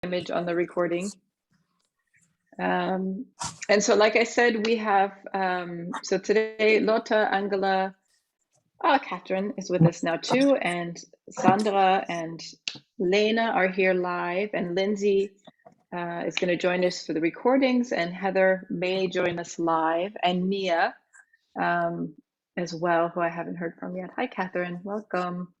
image on the recording. And so, like I said, we have, so today, Lotta, Angela, Catherine is with us now too, and Sandra and Lena are here live, and Lindsay is going to join us for the recordings, and Heather may join us live, and Mia as well, who I haven't heard from yet. Hi, Catherine, welcome.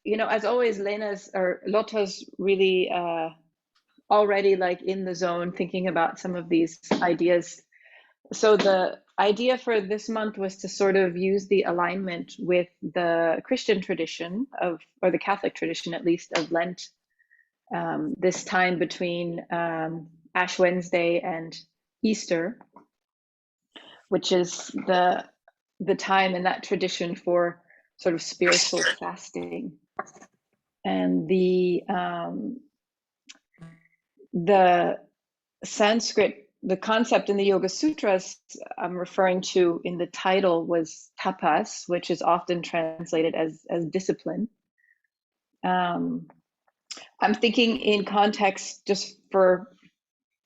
You know, as always, Lotta's really already like in the zone thinking about some of these ideas. So the idea for this month was to sort of use the alignment with the Christian tradition of, or the Catholic tradition at least, of Lent, this time between Ash Wednesday and Easter, which is the time in that tradition for sort of spiritual fasting. And the Sanskrit, the concept in the Yoga Sutras I'm referring to in the title was tapas, which is often translated as discipline. I'm thinking in context just for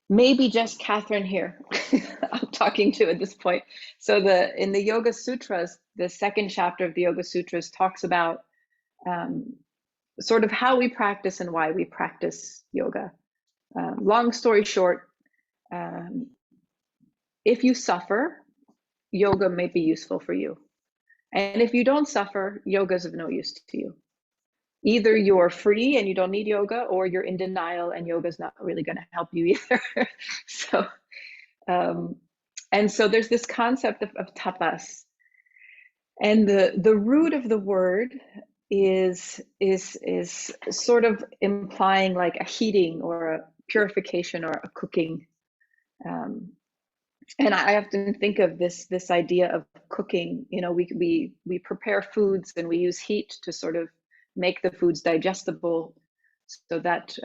maybe just Catherine here I'm talking to at this point. So in the Yoga Sutras, the second chapter of the Yoga Sutras talks about sort of how we practice and why we practice yoga. Long story short, if you suffer, yoga may be useful for you. And if you don't suffer, yoga is of no use to you. Either you're free and you don't need yoga, or you're in denial and yoga is not really going to help you either. And so there's this concept of tapas. And the root of the word is sort of implying like a heating or a purification or a cooking. And I often think of this idea of cooking. You know, we prepare foods and we use heat to sort of make the foods digestible so that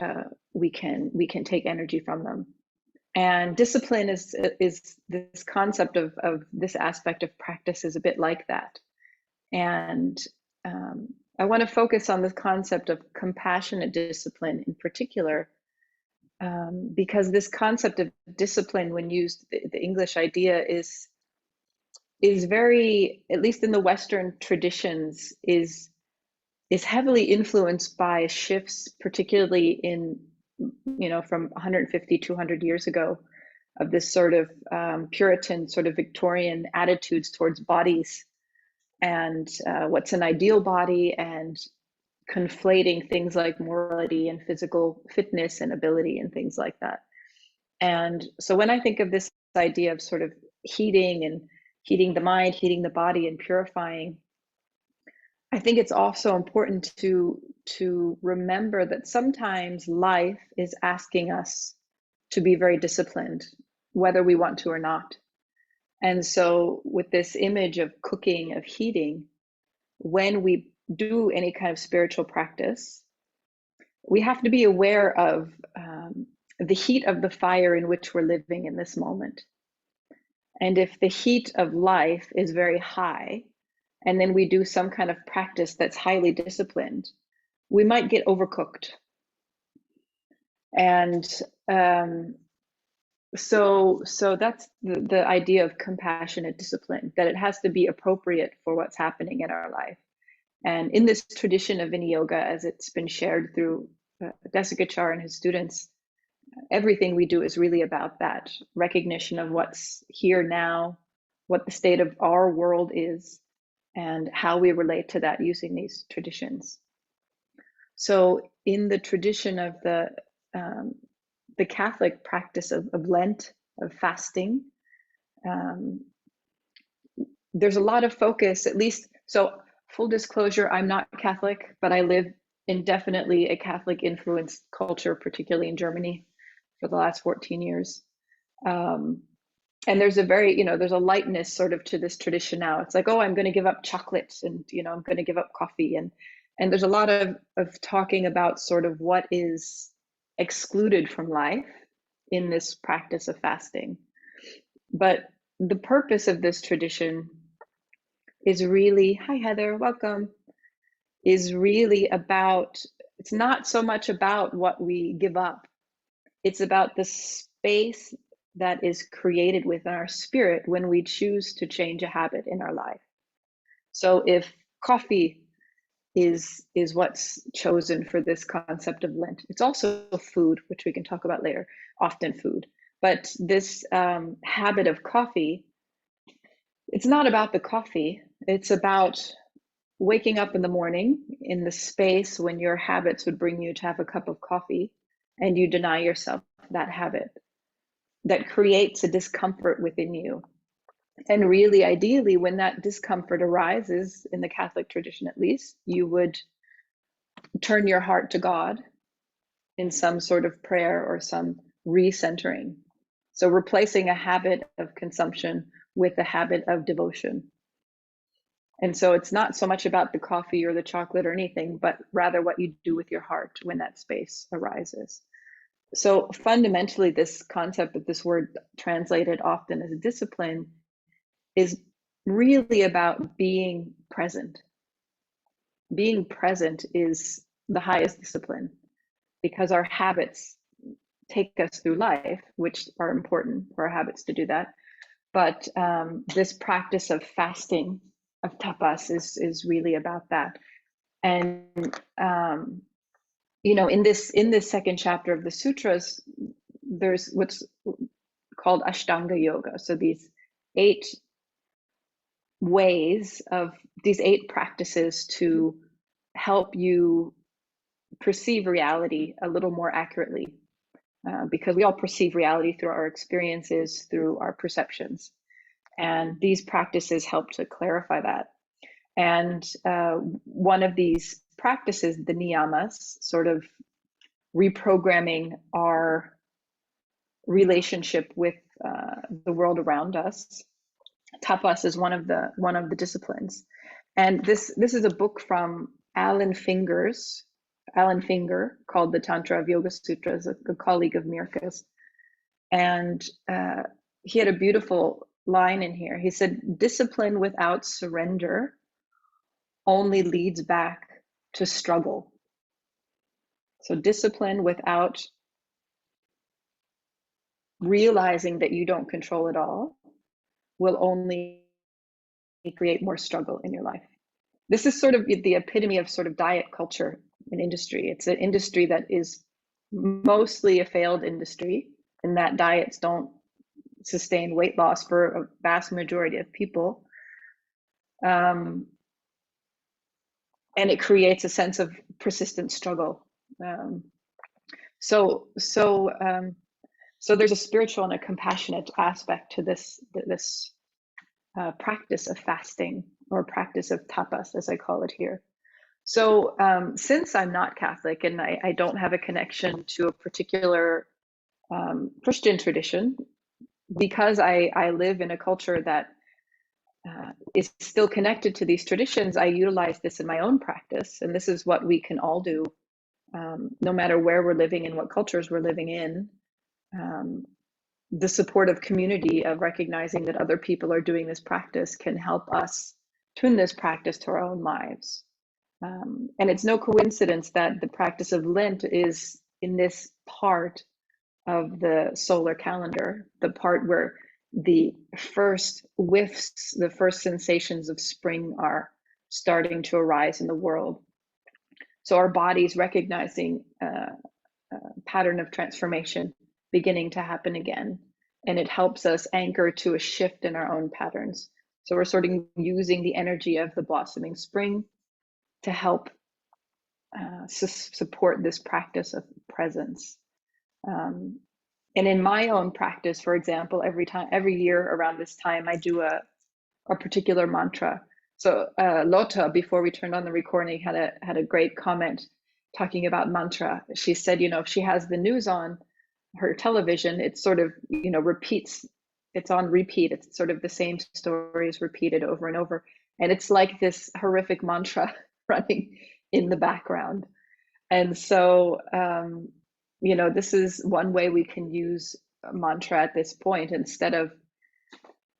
we can take energy from them. And discipline is this concept of this aspect of practice is a bit like that. And I want to focus on this concept of compassionate discipline in particular, because this concept of discipline, when used, the English idea is very, at least in the Western traditions, is heavily influenced by shifts, particularly in, you know, from 150, 200 years ago, of this sort of Puritan, sort of Victorian attitudes towards bodies and what's an ideal body, and conflating things like morality and physical fitness and ability and things like that. And so when I think of this idea of sort of heating the mind, heating the body, and purifying, I think it's also important to remember that sometimes life is asking us to be very disciplined, whether we want to or not. And so with this image of cooking, of heating, when we do any kind of spiritual practice, we have to be aware of the heat of the fire in which we're living in this moment. And if the heat of life is very high, and then we do some kind of practice that's highly disciplined, we might get overcooked. And so that's the idea of compassionate discipline, that it has to be appropriate for what's happening in our life. And in this tradition of Vini Yoga, as it's been shared through Desikachar and his students, everything we do is really about that recognition of what's here now, what the state of our world is, and how we relate to that using these traditions. So in the tradition of the Catholic practice of Lent, of fasting, there's a lot of focus, at least, so full disclosure, I'm not Catholic, but I live in definitely a Catholic influenced culture, particularly in Germany for the last 14 years. And there's a very, you know, there's a lightness sort of to this tradition now. It's like, oh, I'm going to give up chocolate, and, you know, I'm going to give up coffee. And there's a lot of talking about sort of what is excluded from life in this practice of fasting. But the purpose of this tradition is really, hi Heather, welcome, is really about, it's not so much about what we give up. It's about the space that is created within our spirit when we choose to change a habit in our life. So if coffee is what's chosen for this concept of Lent, it's also food, which we can talk about later, often food. But this habit of coffee, it's not about the coffee. It's about waking up in the morning in the space when your habits would bring you to have a cup of coffee, and you deny yourself that habit that creates a discomfort within you. And really, ideally, when that discomfort arises, in the Catholic tradition at least, you would turn your heart to God in some sort of prayer or some recentering. So replacing a habit of consumption with a habit of devotion. And so it's not so much about the coffee or the chocolate or anything, but rather what you do with your heart when that space arises. So fundamentally, this concept of this word translated often as a discipline is really about being present. Being present is the highest discipline, because our habits take us through life, which are important for our habits to do that. But this practice of fasting, of tapas, is really about that. And in this second chapter of the sutras, there's what's called Ashtanga yoga. So these 8 ways of these 8 practices to help you perceive reality a little more accurately, because we all perceive reality through our experiences, through our perceptions, and these practices help to clarify that. And one of these practices, the niyamas, sort of reprogramming our relationship with the world around us. Tapas is one of the disciplines, and this is a book from Alan Finger, called The Tantra of Yoga Sutras, a colleague of Mirka's. And he had a beautiful line in here. He said, "Discipline without surrender only leads back to struggle." So discipline without realizing that you don't control it all will only create more struggle in your life. This is sort of the epitome of sort of diet culture in industry. It's an industry that is mostly a failed industry, in that diets don't sustain weight loss for a vast majority of people. And it creates a sense of persistent struggle. So there's a spiritual and a compassionate aspect to this practice of fasting, or practice of tapas, as I call it here. So since I'm not Catholic and I don't have a connection to a particular Christian tradition, because I live in a culture that is still connected to these traditions, I utilize this in my own practice. And this is what we can all do, no matter where we're living and what cultures we're living in. The supportive community of recognizing that other people are doing this practice can help us tune this practice to our own lives. And it's no coincidence that the practice of Lent is in this part of the solar calendar, the part where the first whiffs, the first sensations of spring are starting to arise in the world. So our body's recognizing a pattern of transformation beginning to happen again, and it helps us anchor to a shift in our own patterns. So we're sort of using the energy of the blossoming spring to help support this practice of presence. And in my own practice, for example, every year around this time, I do a particular mantra. So Lotta, before we turned on the recording, had a great comment talking about mantra. She said, if she has the news on her television, it sort of, repeats. It's on repeat. It's sort of the same stories repeated over and over. And it's like this horrific mantra running in the background. And so, this is one way we can use a mantra at this point. Instead of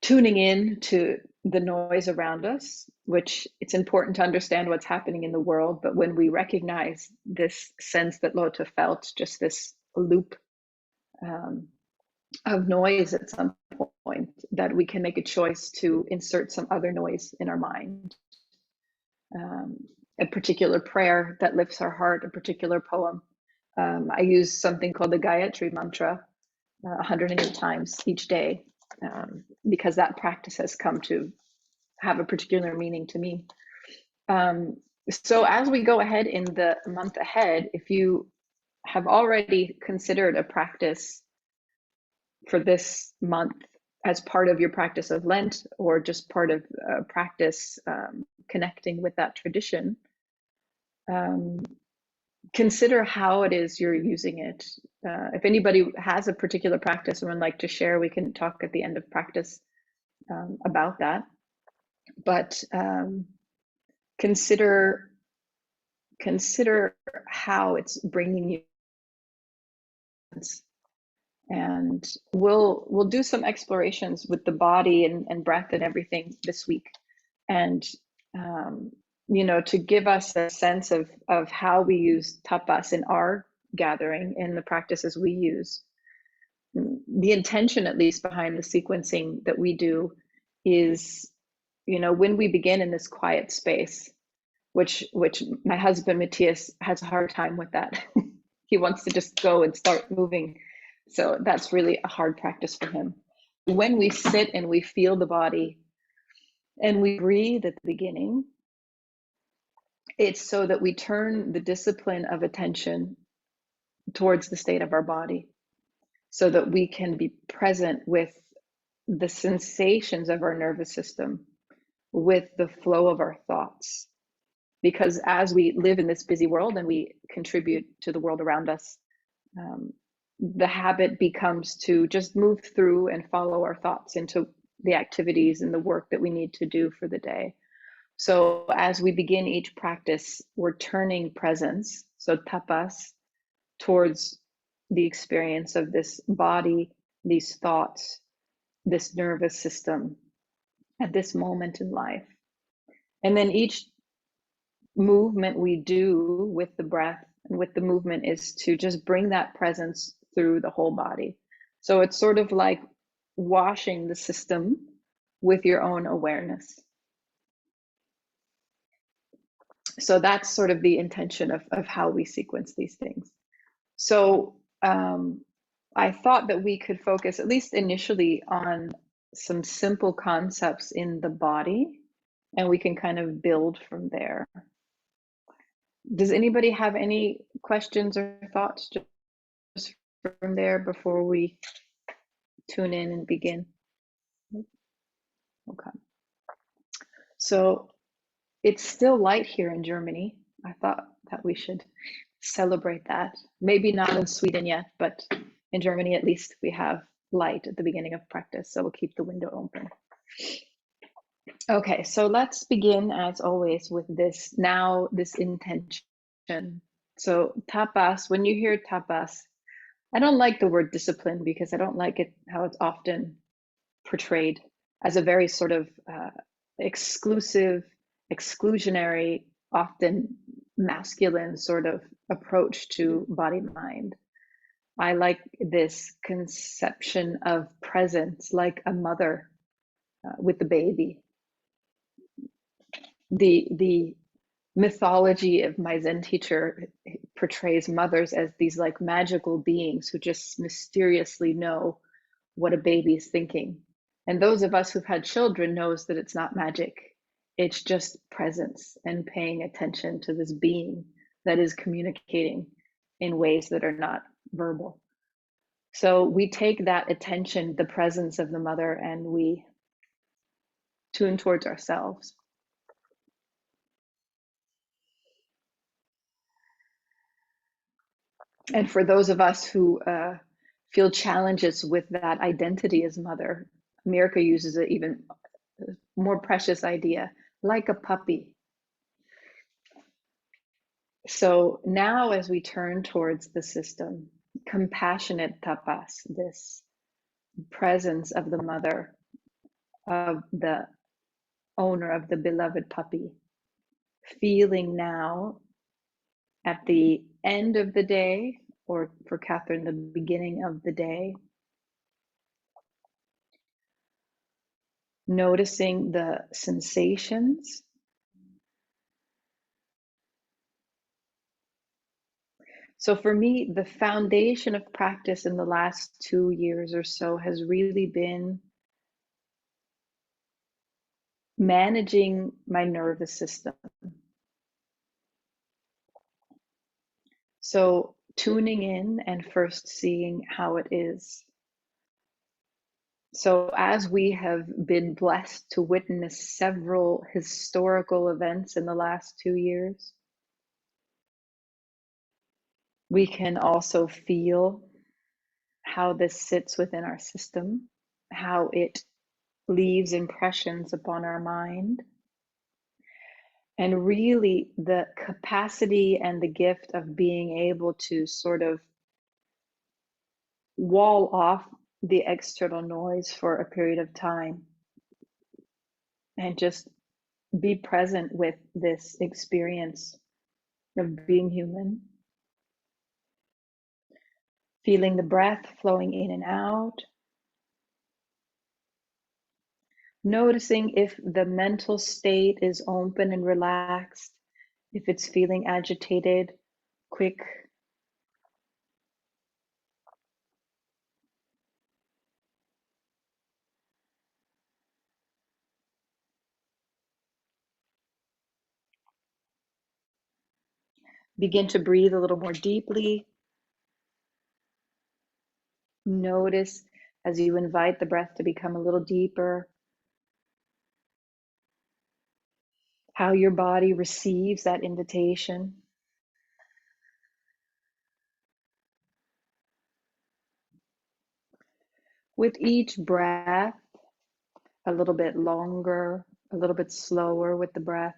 tuning in to the noise around us, which it's important to understand what's happening in the world. But when we recognize this sense that Lotte felt, just this loop um, of noise at some point, that we can make a choice to insert some other noise in our mind. Um, a particular prayer that lifts our heart, a particular poem. I use something called the Gayatri mantra 108 times each day, because that practice has come to have a particular meaning to me. So as we go ahead in the month ahead, if you have already considered a practice for this month as part of your practice of Lent, or just part of practice connecting with that tradition, consider how it is you're using it. If anybody has a particular practice and would like to share, we can talk at the end of practice about that. But consider how it's bringing you. And we'll do some explorations with the body and breath and everything this week, and to give us a sense of how we use tapas in our gathering, in the practices we use. The intention, at least, behind the sequencing that we do is, when we begin in this quiet space, which my husband Matthias has a hard time with that. He wants to just go and start moving. So that's really a hard practice for him. When we sit and we feel the body and we breathe at the beginning, it's so that we turn the discipline of attention towards the state of our body, so that we can be present with the sensations of our nervous system, with the flow of our thoughts. Because as we live in this busy world and we contribute to the world around us, the habit becomes to just move through and follow our thoughts into the activities and the work that we need to do for the day. So as we begin each practice, we're turning presence, so tapas, towards the experience of this body, these thoughts, this nervous system at this moment in life. And then each movement we do with the breath and with the movement is to just bring that presence through the whole body. So it's sort of like washing the system with your own awareness. So that's sort of the intention of how we sequence these things. So I thought that we could focus, at least initially, on some simple concepts in the body, and we can kind of build from there. Does anybody have any questions or thoughts just from there before we tune in and begin? Okay. So it's still light here in Germany. I thought that we should celebrate that. Maybe not in Sweden yet, but in Germany at least we have light at the beginning of practice, so we'll keep the window open. Okay, so let's begin as always with this intention. So tapas, when you hear tapas, I don't like the word discipline because I don't like it how it's often portrayed as a very sort of exclusive, exclusionary, often masculine sort of approach to body-mind. I like this conception of presence, like a mother with the baby. The mythology of my Zen teacher portrays mothers as these like magical beings who just mysteriously know what a baby is thinking. And those of us who've had children knows that it's not magic. It's just presence and paying attention to this being that is communicating in ways that are not verbal. So we take that attention, the presence of the mother, and we tune towards ourselves. And for those of us who feel challenges with that identity as mother, America uses an even more precious idea, like a puppy. So now as we turn towards the system, compassionate tapas, this presence of the mother, of the owner of the beloved puppy, feeling now at the end of the day, or for Catherine, the beginning of the day, noticing the sensations. So for me, the foundation of practice in the last 2 years or so has really been managing my nervous system. So tuning in and first seeing how it is. So as we have been blessed to witness several historical events in the last 2 years, we can also feel how this sits within our system, how it leaves impressions upon our mind, and really the capacity and the gift of being able to sort of wall off the external noise for a period of time and just be present with this experience of being human, feeling the breath flowing in and out, noticing if the mental state is open and relaxed, if it's feeling agitated, quick. Begin to breathe a little more deeply. Notice as you invite the breath to become a little deeper, how your body receives that invitation. With each breath, a little bit longer, a little bit slower with the breath.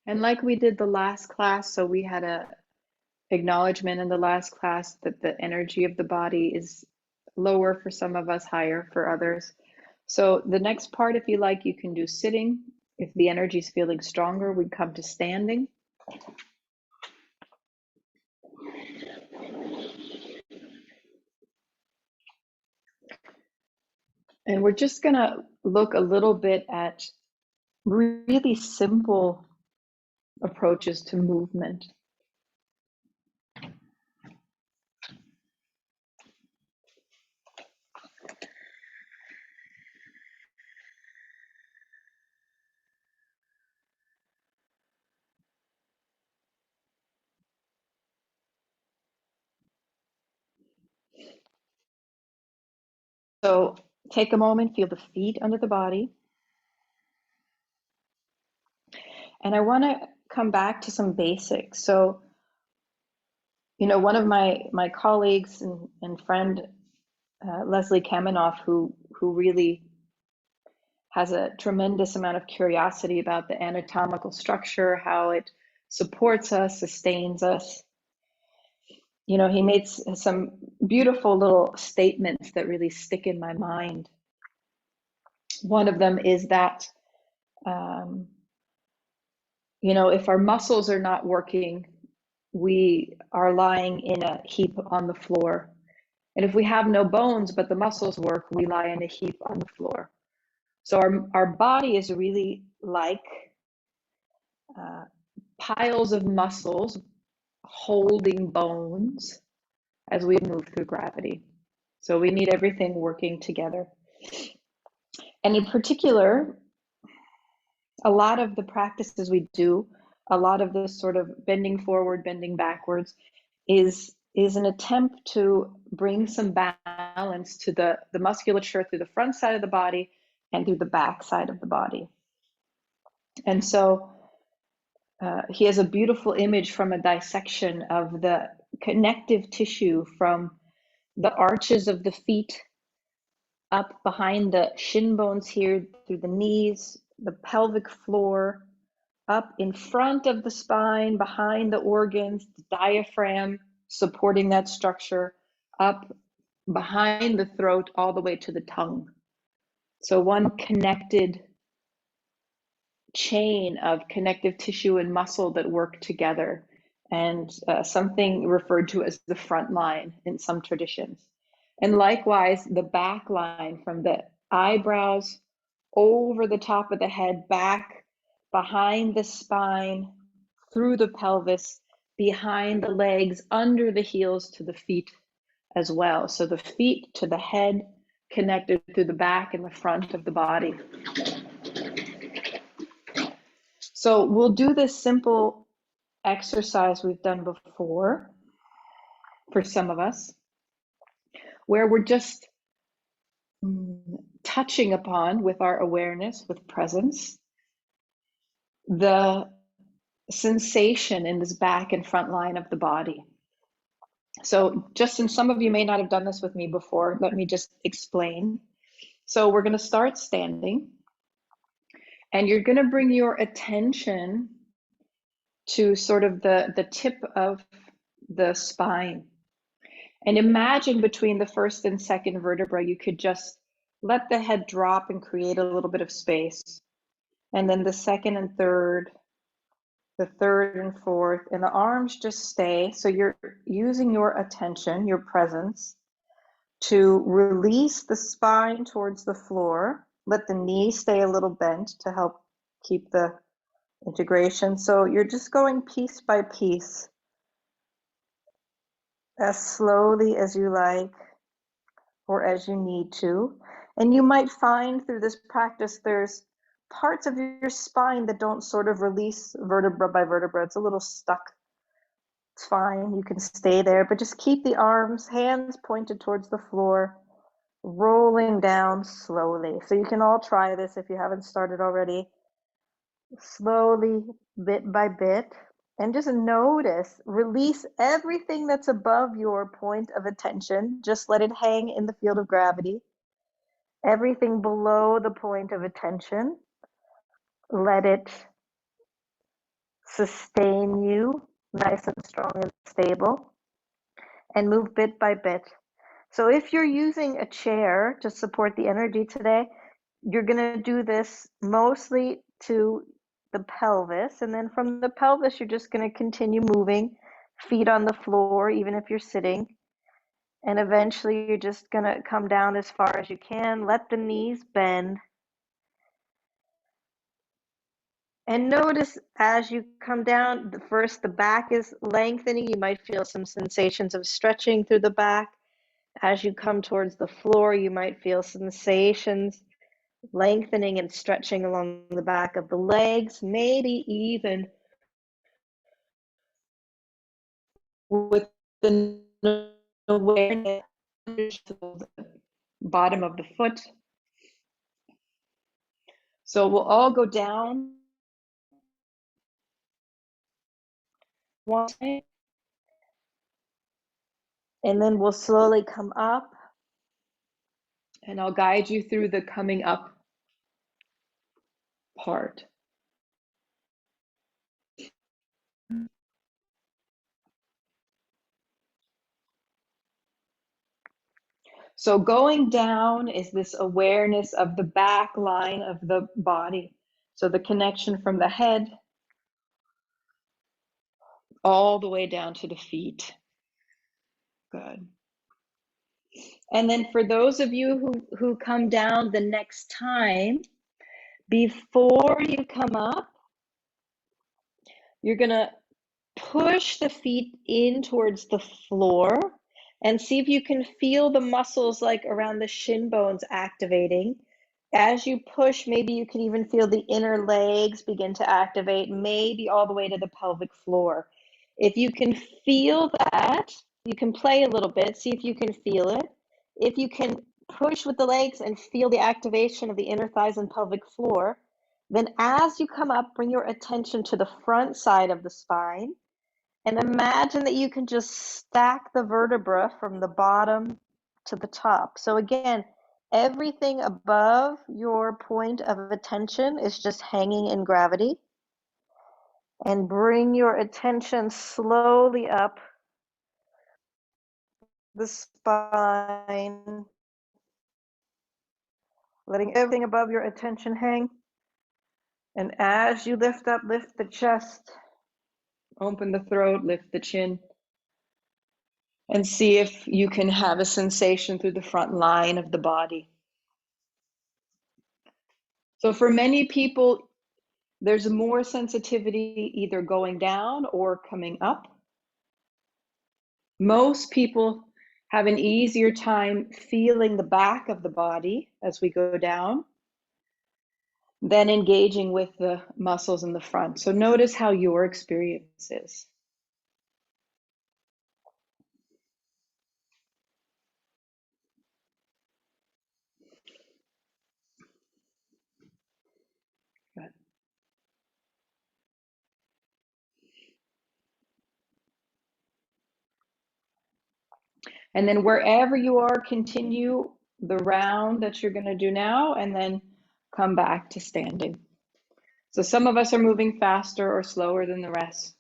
And like we did the last class, so we had a acknowledgement in the last class that the energy of the body is lower for some of us, higher for others. So the next part, if you like, you can do sitting. If the energy is feeling stronger, we come to standing. And we're just going to look a little bit at really simple approaches to movement. So take a moment, feel the feet under the body. And I want to come back to some basics. So, one of my colleagues and friend, Leslie Kamenoff, who really has a tremendous amount of curiosity about the anatomical structure, how it supports us, sustains us. He made some beautiful little statements that really stick in my mind. One of them is that, if our muscles are not working, we are lying in a heap on the floor. And if we have no bones, but the muscles work, we lie in a heap on the floor. So our body is really like piles of muscles holding bones as we move through gravity. So we need everything working together. And in particular, a lot of the practices we do, a lot of this sort of bending forward, bending backwards, is an attempt to bring some balance influence to the musculature through the front side of the body and through the back side of the body. And so he has a beautiful image from a dissection of the connective tissue from the arches of the feet up behind the shin bones here, through the knees, the pelvic floor, up in front of the spine, behind the organs, the diaphragm supporting that structure, up behind the throat, all the way to the tongue. So one connected chain of connective tissue and muscle that work together, and something referred to as the front line in some traditions. And likewise, the back line from the eyebrows over the top of the head, back behind the spine, through the pelvis, behind the legs, under the heels to the feet as well. So the feet to the head, connected through the back and the front of the body. So we'll do this simple exercise we've done before for some of us, where we're just touching upon, with our awareness, with presence, the sensation in this back and front line of the body. So just since some of you may not have done this with me before, let me just explain. So we're going to start standing, and you're going to bring your attention to sort of the tip of the spine. And imagine between the first and second vertebra, you could just let the head drop and create a little bit of space. And then the second and third, the third and fourth, and the arms just stay. So you're using your attention, your presence, to release the spine towards the floor. Let the knees stay a little bent to help keep the integration. So you're just going piece by piece, as slowly as you like or as you need to. And you might find through this practice there's parts of your spine that don't sort of release vertebra by vertebra. It's a little stuck. It's fine, you can stay there, but just keep the arms, hands pointed towards the floor, rolling down slowly. So you can all try this if you haven't started already. Slowly, bit by bit, and just notice, release everything that's above your point of attention. Just let it hang in the field of gravity. Everything below the point of attention, let it sustain you, nice and strong and stable, and move bit by bit. So if you're using a chair to support the energy today, you're going to do this mostly to the pelvis, and then from the pelvis you're just going to continue moving, feet on the floor even if you're sitting, and eventually you're just going to come down as far as you can. Let the knees bend, and notice as you come down, first the back is lengthening. You might feel some sensations of stretching through the back. As you come towards the floor, you might feel sensations lengthening and stretching along the back of the legs, maybe even with the awareness of the bottom of the foot. So we'll all go down one time, and then we'll slowly come up, and I'll guide you through the coming up part. So going down is this awareness of the back line of the body. So the connection from the head all the way down to the feet. Good. And then for those of you who come down the next time, before you come up, you're going to push the feet in towards the floor and see if you can feel the muscles like around the shin bones activating. As you push, maybe you can even feel the inner legs begin to activate, maybe all the way to the pelvic floor. If you can feel that, you can play a little bit, see if you can feel it. If you can push with the legs and feel the activation of the inner thighs and pelvic floor, then as you come up, bring your attention to the front side of the spine and imagine that you can just stack the vertebra from the bottom to the top. So again, everything above your point of attention is just hanging in gravity. And bring your attention slowly up the spine, letting everything above your attention hang. And as you lift up, lift the chest, open the throat, lift the chin, and see if you can have a sensation through the front line of the body. So for many people, there's more sensitivity either going down or coming up. Most people have an easier time feeling the back of the body as we go down than engaging with the muscles in the front. So notice how your experience is. Good. And then wherever you are, continue the round that you're going to do now, and then come back to standing. So some of us are moving faster or slower than the rest.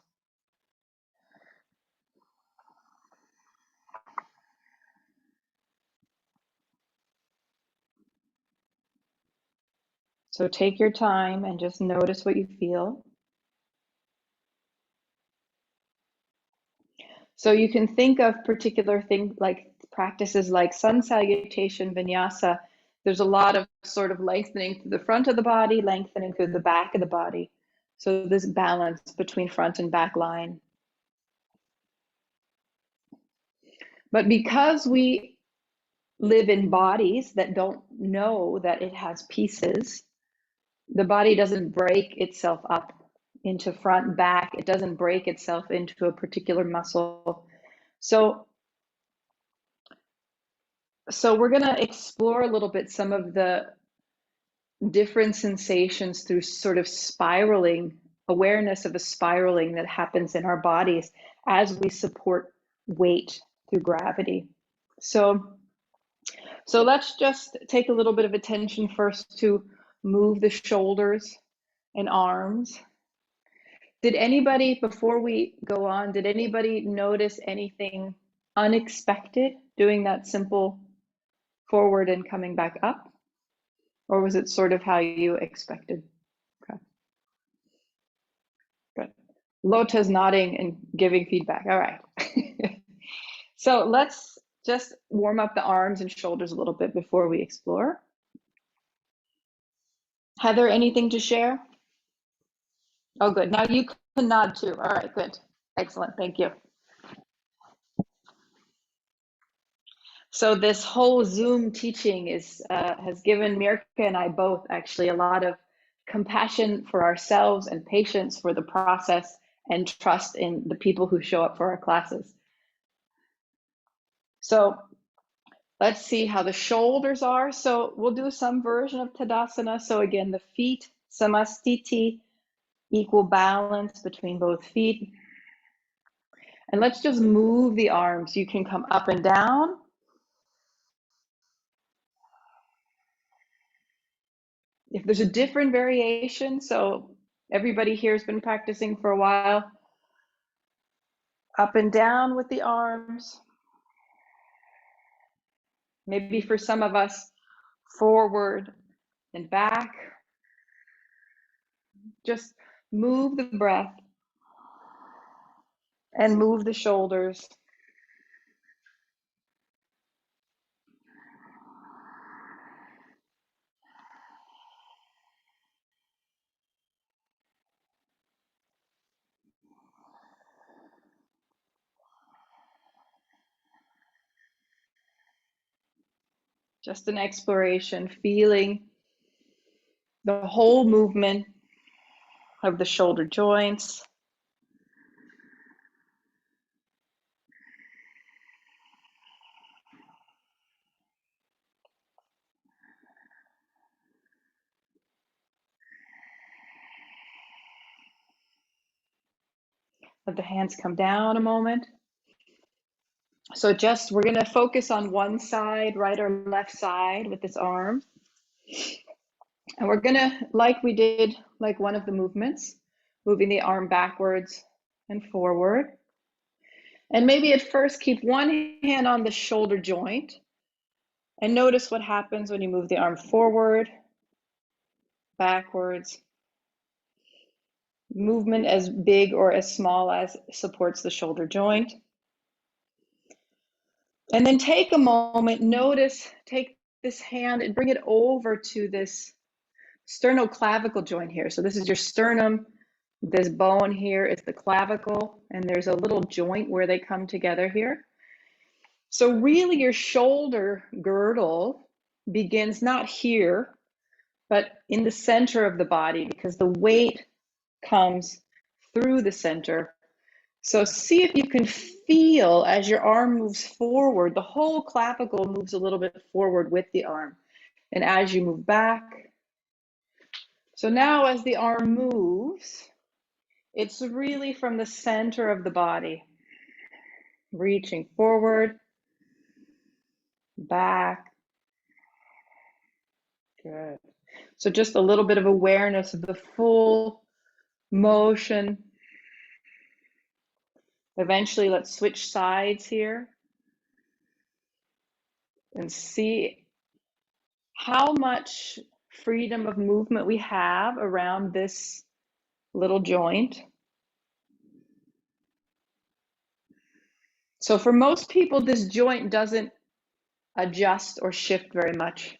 So take your time and just notice what you feel. So you can think of particular things like practices like sun salutation, vinyasa. There's a lot of sort of lengthening through the front of the body, lengthening through the back of the body. So this balance between front and back line. But because we live in bodies that don't know that it has pieces, the body doesn't break itself up into front and back. It doesn't break itself into a particular muscle. So we're going to explore a little bit some of the different sensations through sort of spiraling, awareness of a spiraling that happens in our bodies as we support weight through gravity. So let's just take a little bit of attention first to move the shoulders and arms. Did anybody, before we go on, did anybody notice anything unexpected doing that simple forward and coming back up? Or was it sort of how you expected? Okay, good. Lota's nodding and giving feedback. All right. So let's just warm up the arms and shoulders a little bit before we explore. Heather, anything to share? Oh, good. Now you can nod too. All right, good. Excellent. Thank you. So this whole Zoom teaching has given Mirka and I both actually a lot of compassion for ourselves and patience for the process and trust in the people who show up for our classes. So let's see how the shoulders are. So we'll do some version of Tadasana. So again, the feet, samastiti, equal balance between both feet. And let's just move the arms. You can come up and down. If there's a different variation, so everybody here has been practicing for a while, up and down with the arms. Maybe for some of us, forward and back. Just move the breath and move the shoulders. Just an exploration, feeling the whole movement of the shoulder joints. Let the hands come down a moment. So we're going to focus on one side, right or left side with this arm. And we're going to, like we did, like one of the movements, moving the arm backwards and forward. And maybe at first keep one hand on the shoulder joint and notice what happens when you move the arm forward, backwards. Movement as big or as small as supports the shoulder joint. And then take a moment, take this hand and bring it over to this sternoclavicle joint here. So this is your sternum. This bone here is the clavicle, and there's a little joint where they come together here. So really your shoulder girdle begins not here, but in the center of the body, because the weight comes through the center. So see if you can feel as your arm moves forward, the whole clavicle moves a little bit forward with the arm. And as you move back, so now as the arm moves, it's really from the center of the body, reaching forward, back. Good. So just a little bit of awareness of the full motion. Eventually, let's switch sides here and see how much freedom of movement we have around this little joint. So for most people, this joint doesn't adjust or shift very much,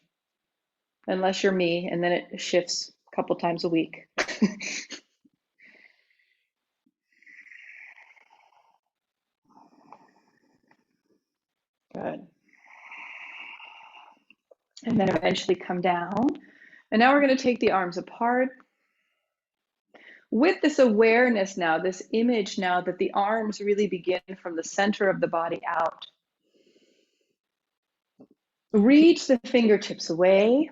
unless you're me, and then it shifts a couple times a week. Good. And then eventually come down. And now we're going to take the arms apart. With this awareness now, this image now that the arms really begin from the center of the body out. Reach the fingertips away.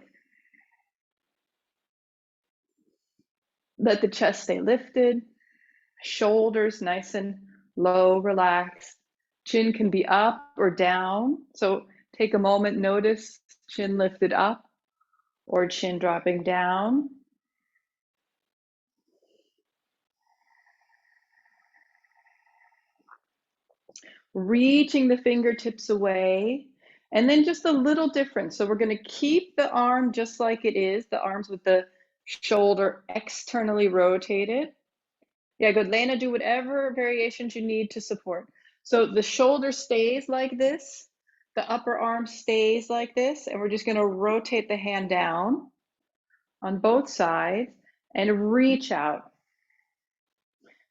Let the chest stay lifted. Shoulders nice and low, relaxed. Chin can be up or down. So take a moment, notice chin lifted up or chin dropping down. Reaching the fingertips away, and then just a little difference. So we're going to keep the arm just like it is, the arms with the shoulder externally rotated. Yeah, good. Lena, do whatever variations you need to support. So the shoulder stays like this, the upper arm stays like this, and we're just going to rotate the hand down on both sides and reach out.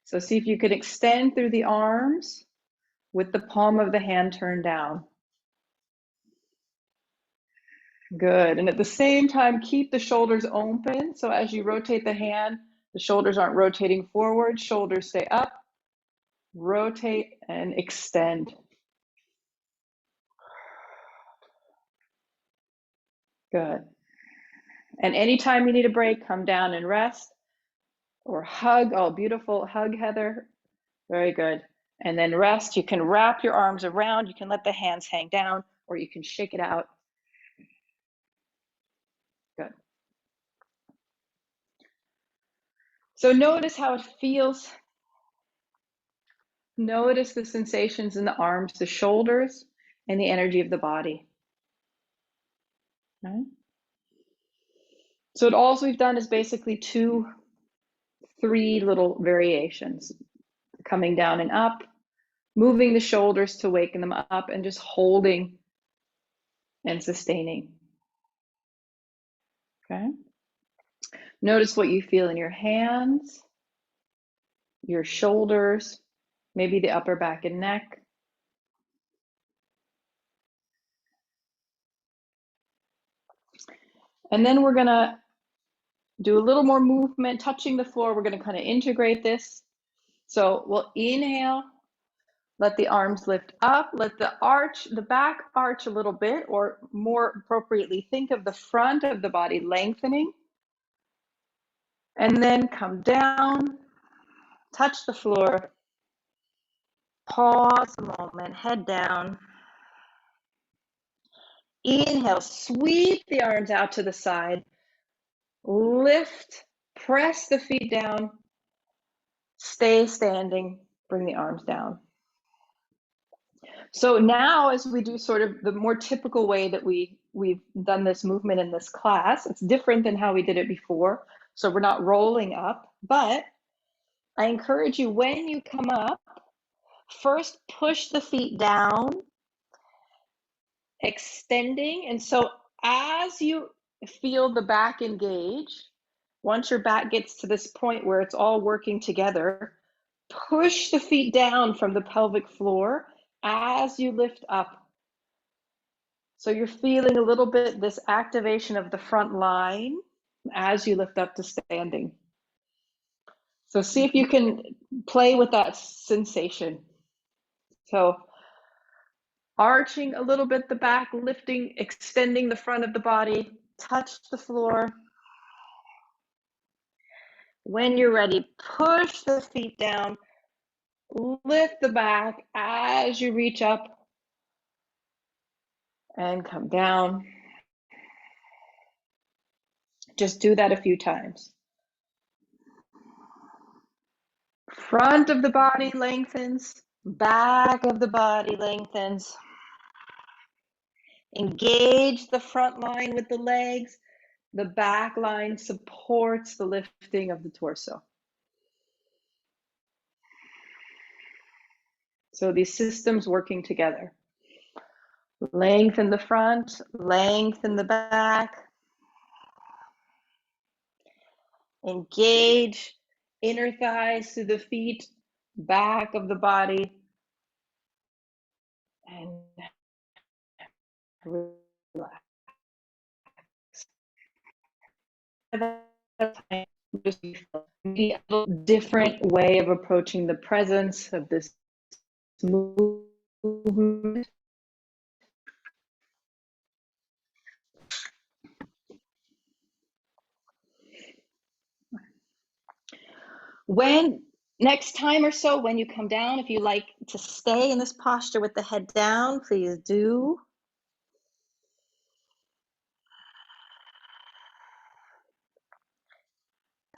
So see if you can extend through the arms with the palm of the hand turned down. Good. And at the same time, keep the shoulders open. So as you rotate the hand, the shoulders aren't rotating forward, shoulders stay up, rotate and extend. Good. And anytime you need a break, come down and rest or hug. Oh, beautiful. Hug, Heather. Very good. And then rest. You can wrap your arms around. You can let the hands hang down, or you can shake it out. Good. So notice how it feels. Notice the sensations in the arms, the shoulders, and the energy of the body. Okay. So all we've done is basically 3 little variations. Coming down and up, moving the shoulders to waken them up, and just holding and sustaining. Okay. Notice what you feel in your hands, your shoulders, maybe the upper back and neck. And then we're going to do a little more movement, touching the floor. We're going to kind of integrate this. So we'll inhale, let the arms lift up, let the back arch a little bit, or more appropriately, think of the front of the body lengthening. And then come down, touch the floor, Pause a moment, head down. Inhale, sweep the arms out to the side. Lift, press the feet down. Stay standing, bring the arms down. So now as we do sort of the more typical way that we've done this movement in this class, it's different than how we did it before. So we're not rolling up, but I encourage you when you come up, first push the feet down, extending. And so as you feel the back engage, once your back gets to this point where it's all working together, push the feet down from the pelvic floor as you lift up. So you're feeling a little bit this activation of the front line as you lift up to standing. So see if you can play with that sensation. So arching a little bit the back, lifting, extending the front of the body, touch the floor. When you're ready, push the feet down, lift the back as you reach up and come down. Just do that a few times. Front of the body lengthens, back of the body lengthens. Engage the front line with the legs. The back line supports the lifting of the torso. So these systems working together. Lengthen the front, lengthen the back. Engage inner thighs through the feet, back of the body. And relax. Just maybe a little different way of approaching the presence of this movement. When next time or so, when you come down, if you like to stay in this posture with the head down, please do.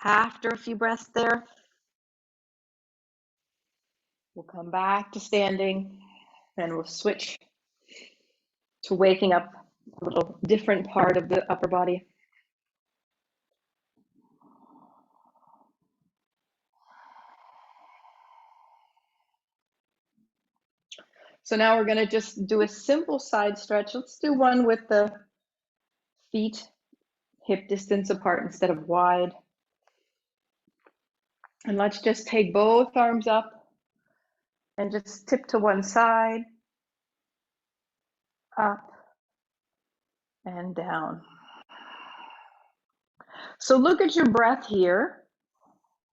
After a few breaths there, we'll come back to standing and we'll switch to waking up a little different part of the upper body. So now we're going to just do a simple side stretch. Let's do one with the feet hip distance apart instead of wide. And let's just take both arms up and just tip to one side, up and down. So look at your breath here.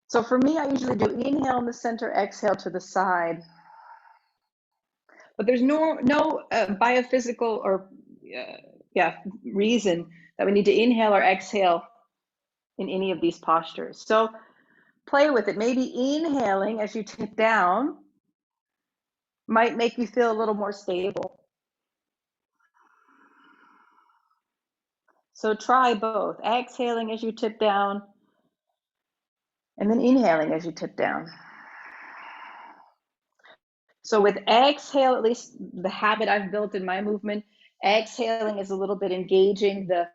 So for me, I usually do inhale in the center, exhale to the side. But there's no biophysical or reason that we need to inhale or exhale in any of these postures. So play with it. Maybe inhaling as you tip down might make you feel a little more stable. So try both, exhaling as you tip down and then inhaling as you tip down. So with exhale, at least the habit I've built in my movement, exhaling is a little bit engaging the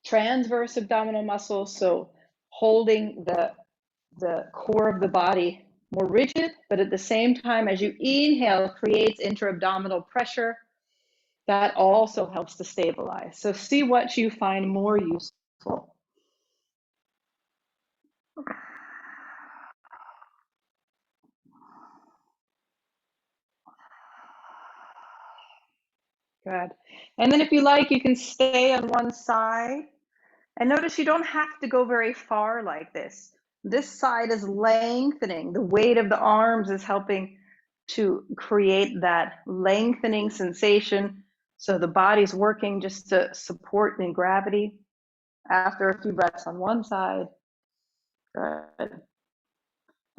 transverse abdominal muscle, so holding the core of the body more rigid, but at the same time, as you inhale, creates intra-abdominal pressure. That also helps to stabilize. So see what you find more useful. Good. And then if you like, you can stay on one side. And notice you don't have to go very far like this. This side is lengthening. The weight of the arms is helping to create that lengthening sensation. So the body's working just to support in gravity. After a few breaths on one side. Good.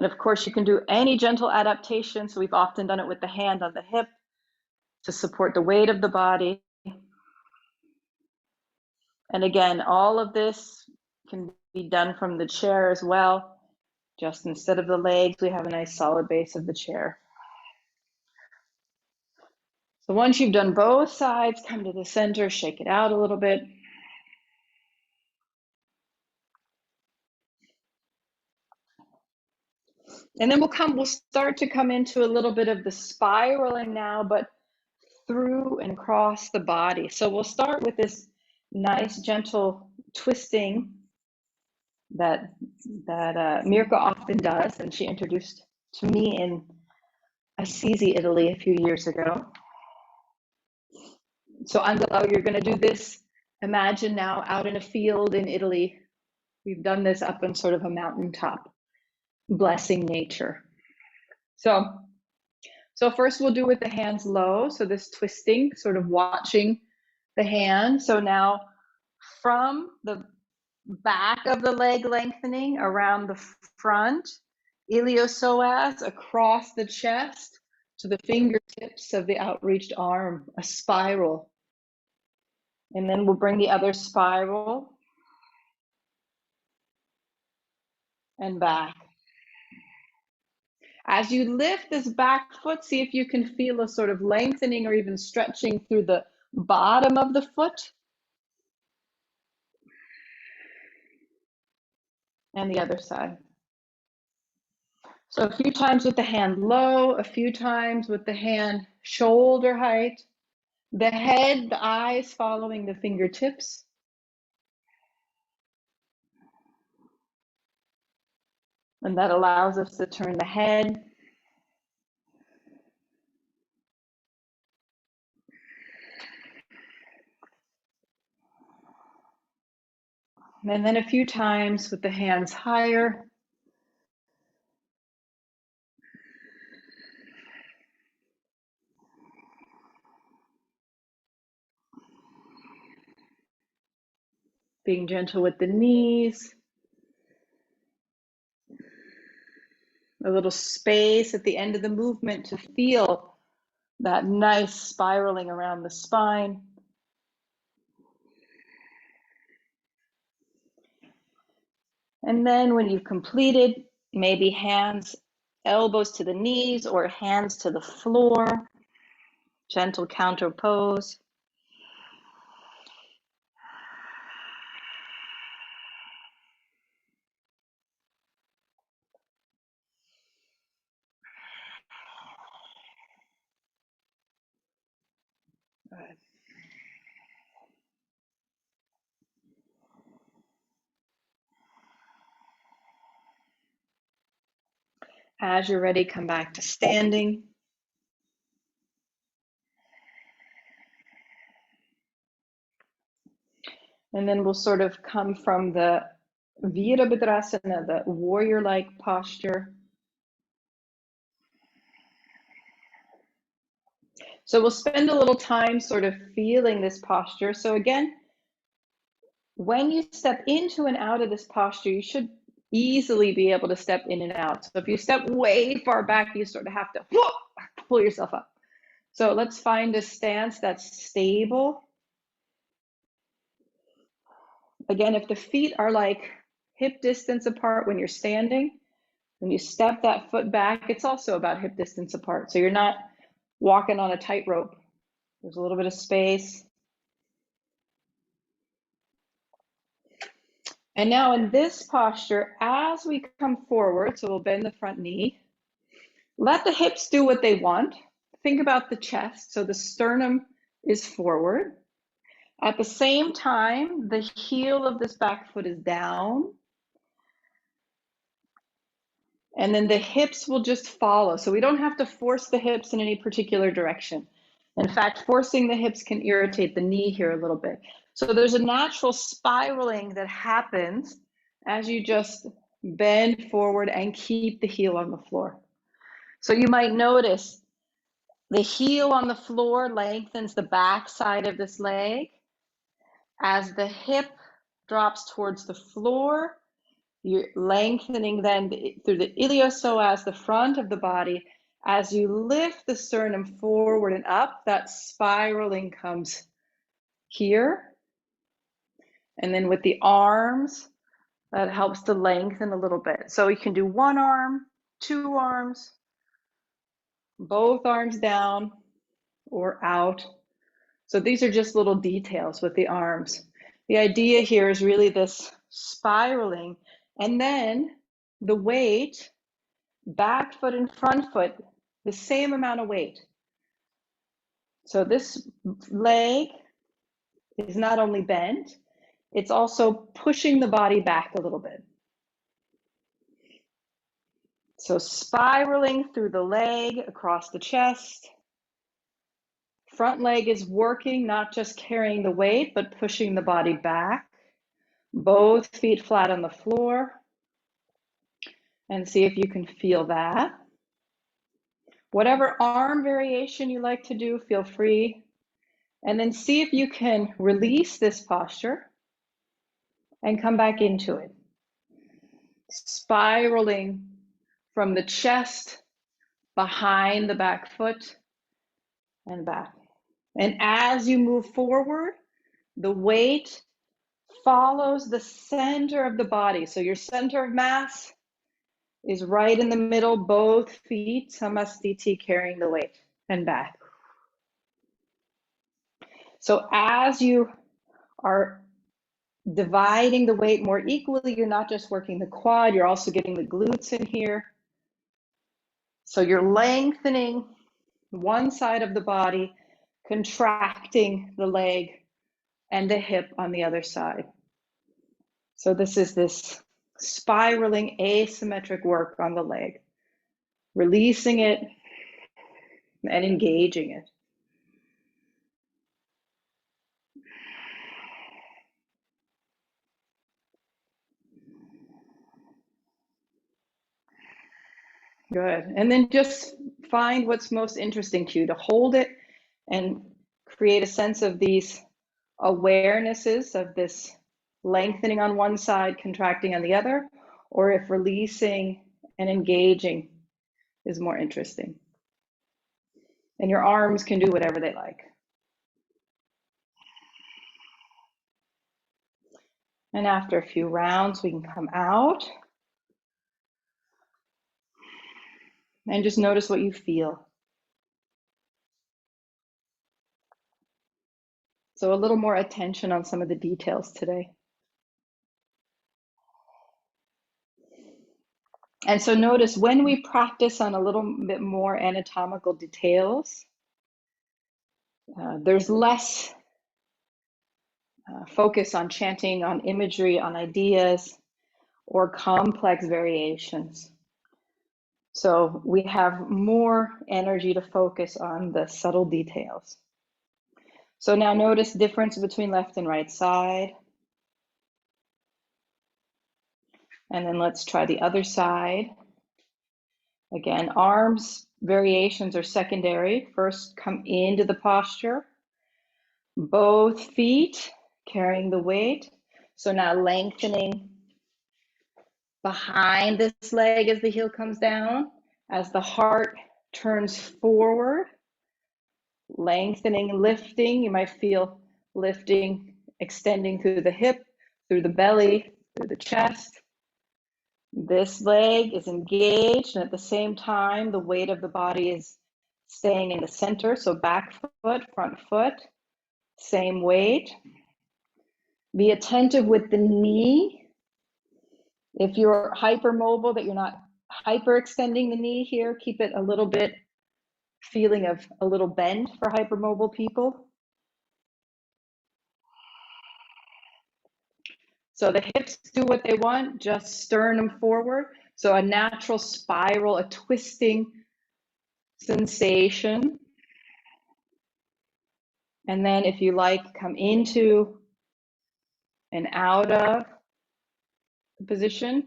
And of course, you can do any gentle adaptation. So we've often done it with the hand on the hip to support the weight of the body. And again, all of this can be done from the chair as well. Just instead of the legs, we have a nice solid base of the chair. So once you've done both sides, come to the center, shake it out a little bit. And then we'll start to come into a little bit of the spiraling now, but through and across the body. So we'll start with this nice gentle twisting that Mirka often does, and she introduced to me in Assisi, Italy a few years ago. So Angelo, you're going to do this. Imagine now out in a field in Italy. We've done this up on sort of a mountaintop, blessing nature. So first we'll do with the hands low. So this twisting, sort of watching the hand. So now from the back of the leg lengthening around the front, iliopsoas across the chest to the fingertips of the outreached arm, a spiral. And then we'll bring the other spiral and back. As you lift this back foot, see if you can feel a sort of lengthening or even stretching through the bottom of the foot. And the other side. So a few times with the hand low, a few times with the hand shoulder height, the head, the eyes following the fingertips. And that allows us to turn the head. And then a few times with the hands higher. Being gentle with the knees. A little space at the end of the movement to feel that nice spiraling around the spine. And then when you've completed, maybe hands, elbows to the knees or hands to the floor. Gentle counter pose. Good. As you're ready, come back to standing. And then we'll sort of come from the Virabhadrasana, the warrior-like posture. So we'll spend a little time sort of feeling this posture. So again, when you step into and out of this posture, you should easily be able to step in and out. So if you step way far back, you sort of have to pull yourself up. So let's find a stance that's stable. Again, if the feet are like hip distance apart when you're standing, when you step that foot back, it's also about hip distance apart. So you're not walking on a tightrope. There's a little bit of space. And now in this posture, as we come forward, so we'll bend the front knee, let the hips do what they want. Think about the chest. So the sternum is forward. At the same time, the heel of this back foot is down. And then the hips will just follow. So we don't have to force the hips in any particular direction. In fact, forcing the hips can irritate the knee here a little bit. So there's a natural spiraling that happens as you just bend forward and keep the heel on the floor. So you might notice the heel on the floor lengthens the back side of this leg. As the hip drops towards the floor, You're lengthening then through the iliopsoas, the front of the body. As you lift the sternum forward and up, that spiraling comes here. And then with the arms, that helps to lengthen a little bit. So you can do one arm, two arms, both arms down or out. So these are just little details with the arms. The idea here is really this spiraling, and then the weight, back foot and front foot, the same amount of weight. So this leg is not only bent, it's also pushing the body back a little bit. So spiraling through the leg, across the chest. Front leg is working, not just carrying the weight, but pushing the body back. Both feet flat on the floor. And see if you can feel that. Whatever arm variation you like to do, feel free. And then see if you can release this posture and come back into it. Spiraling from the chest, behind the back foot, and back. And as you move forward, the weight follows the center of the body. So your center of mass is right in the middle, both feet, samastiti, carrying the weight, and back. So as you are dividing the weight more equally, you're not just working the quad, you're also getting the glutes in here. So you're lengthening one side of the body, contracting the leg and the hip on the other side. So this is this spiraling asymmetric work on the leg, releasing it and engaging it. Good. And then just find what's most interesting to you, to hold it and create a sense of these awarenesses of this lengthening on one side, contracting on the other, or if releasing and engaging is more interesting. And your arms can do whatever they like. And after a few rounds, we can come out and just notice what you feel. So a little more attention on some of the details today. And so notice when we practice on a little bit more anatomical details, there's less focus on chanting, on imagery, on ideas, or complex variations. So we have more energy to focus on the subtle details. So now notice difference between left and right side. And then let's try the other side. Again, arms variations are secondary. First, come into the posture. Both feet carrying the weight. So now lengthening behind this leg as the heel comes down, as the heart turns forward, lengthening, lifting. You might feel lifting, extending through the hip, through the belly, through the chest. This leg is engaged, and at the same time, the weight of the body is staying in the center. So back foot, front foot, same weight. Be attentive with the knee. If you're hypermobile, that you're not hyperextending the knee here, keep it a little bit feeling of a little bend for hypermobile people. So the hips do what they want, just sternum forward. So a natural spiral, a twisting sensation. And then if you like, come into and out of the position.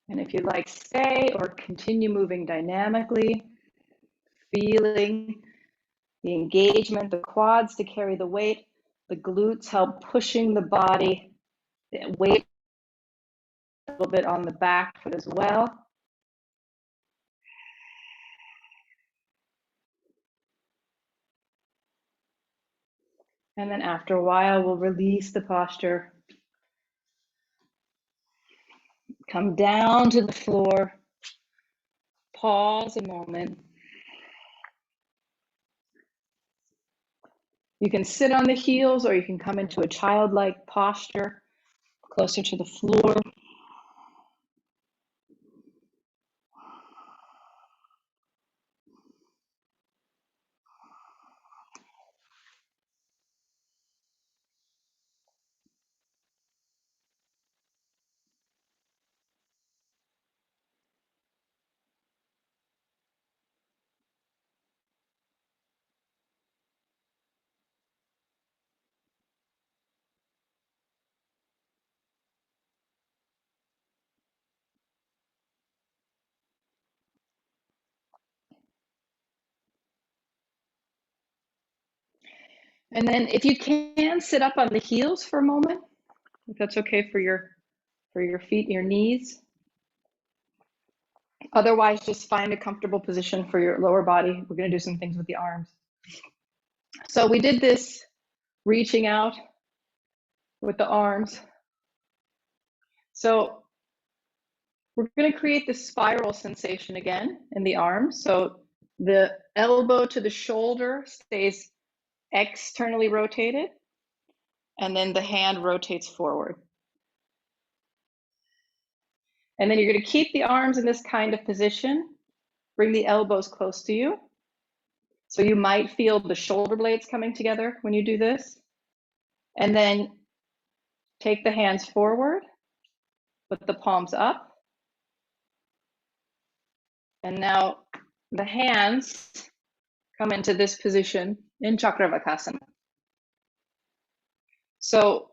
And if you like, stay or continue moving dynamically, feeling the engagement, the quads to carry the weight, the glutes help pushing the body, the weight a little bit on the back foot as well. And then after a while, we'll release the posture. Come down to the floor. Pause a moment. You can sit on the heels or you can come into a childlike posture, closer to the floor. And then if you can, sit up on the heels for a moment, if that's okay for your feet and your knees. Otherwise, just find a comfortable position for your lower body. We're going to do some things with the arms. So we did this reaching out with the arms. So we're going to create this spiral sensation again in the arms. So the elbow to the shoulder stays externally rotated, and then the hand rotates forward. And then you're going to keep the arms in this kind of position. Bring the elbows close to you. So you might feel the shoulder blades coming together when you do this. And then take the hands forward, put the palms up. And now the hands come into this position in Chakravakasana. So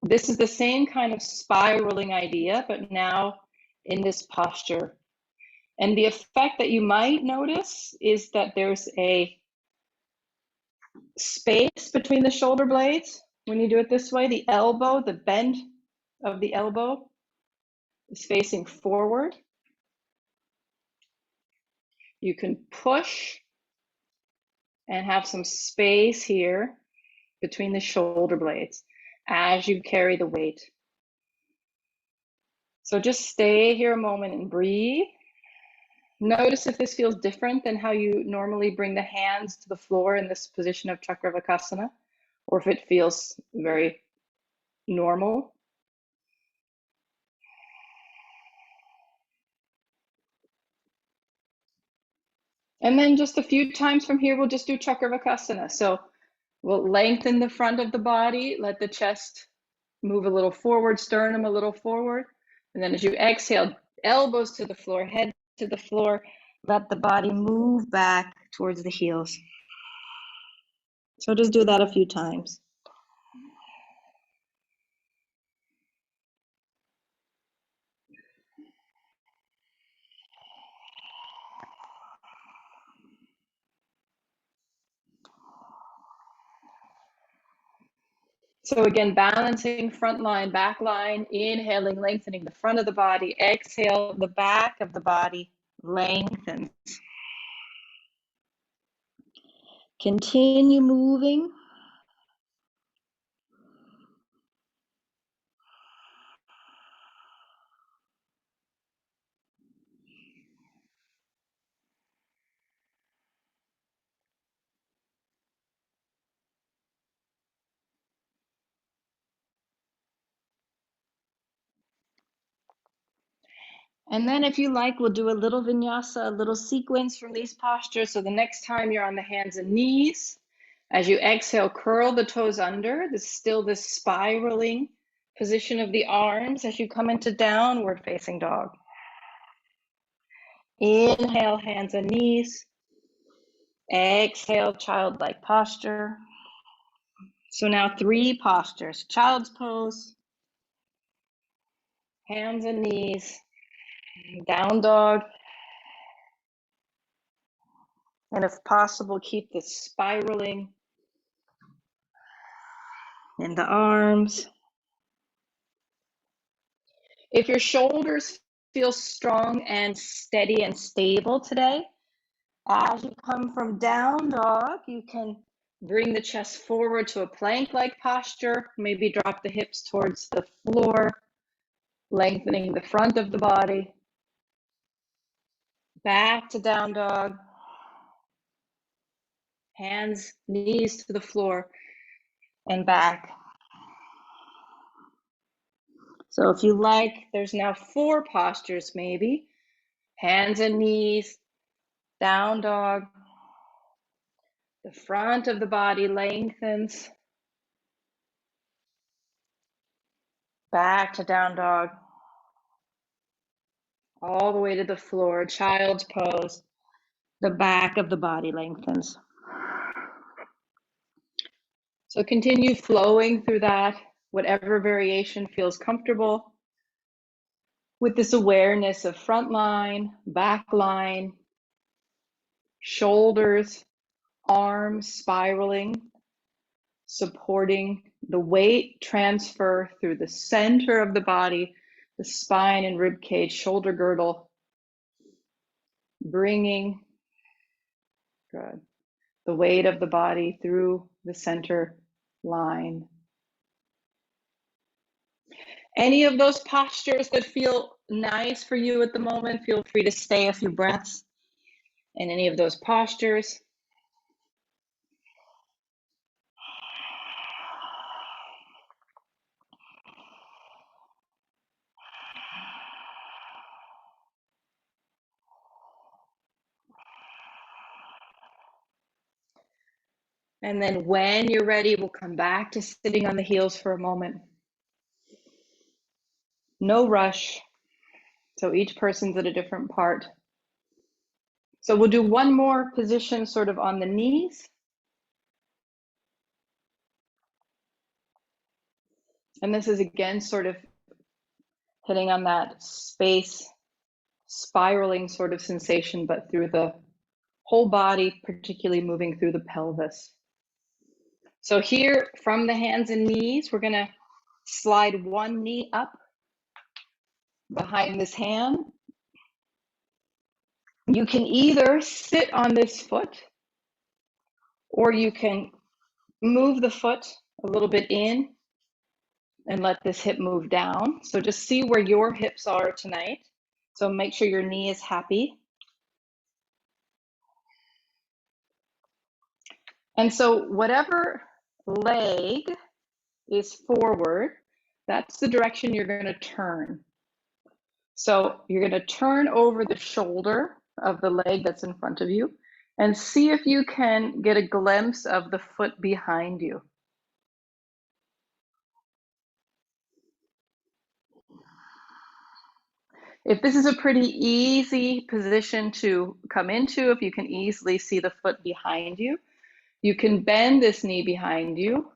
this is the same kind of spiraling idea, but now in this posture. And the effect that you might notice is that there's a space between the shoulder blades. When you do it this way, the elbow, the bend of the elbow is facing forward. You can push and have some space here between the shoulder blades as you carry the weight. So just stay here a moment and breathe. Notice if this feels different than how you normally bring the hands to the floor in this position of Chakravakasana, or if it feels very normal. And then just a few times from here, we'll just do Chakravakasana. So we'll lengthen the front of the body, let the chest move a little forward, sternum a little forward. And then as you exhale, elbows to the floor, head to the floor, let the body move back towards the heels. So just do that a few times. So again, balancing front line, back line, inhaling, lengthening the front of the body, exhale, the back of the body lengthens. Continue moving. And then if you like, we'll do a little vinyasa, a little sequence from these postures. So the next time you're on the hands and knees, as you exhale, curl the toes under. There's still this spiraling position of the arms as you come into downward facing dog. Inhale, hands and knees. Exhale, childlike posture. So now 3 postures: child's pose, hands and knees, Down dog. And if possible, keep the spiraling in the arms. If your shoulders feel strong and steady and stable today, as you come from down dog, you can bring the chest forward to a plank-like posture. Maybe drop the hips towards the floor, lengthening the front of the body. Back to down dog. Hands, knees to the floor and back. So if you like, there's now 4 postures maybe. Hands and knees, down dog. The front of the body lengthens. Back to down dog. All the way to the floor, child's pose. The back of the body lengthens. So continue flowing through that, whatever variation feels comfortable, with this awareness of front line, back line, shoulders, arms spiraling, supporting the weight transfer through the center of the body, the spine and rib cage, shoulder girdle, bringing good, the weight of the body through the center line. Any of those postures that feel nice for you at the moment, feel free to stay a few breaths in any of those postures. And then when you're ready, we'll come back to sitting on the heels for a moment. No rush. So each person's at a different part. So we'll do one more position sort of on the knees. And this is again sort of hitting on that space spiraling sort of sensation, but through the whole body, particularly moving through the pelvis. So here from the hands and knees, we're going to slide one knee up behind this hand. You can either sit on this foot or you can move the foot a little bit in and let this hip move down. So just see where your hips are tonight. So make sure your knee is happy. And so whatever leg is forward, that's the direction you're going to turn. So you're going to turn over the shoulder of the leg that's in front of you and see if you can get a glimpse of the foot behind you. If this is a pretty easy position to come into, if you can easily see the foot behind you, you can bend this knee behind you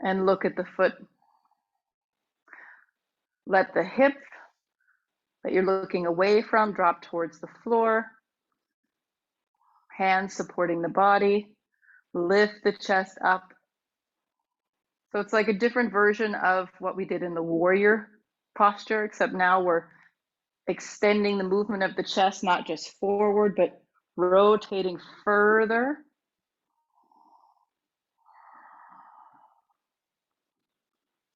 and look at the foot. Let the hip that you're looking away from drop towards the floor. Hands supporting the body. Lift the chest up. So it's like a different version of what we did in the warrior posture, except now we're extending the movement of the chest, not just forward, but rotating further.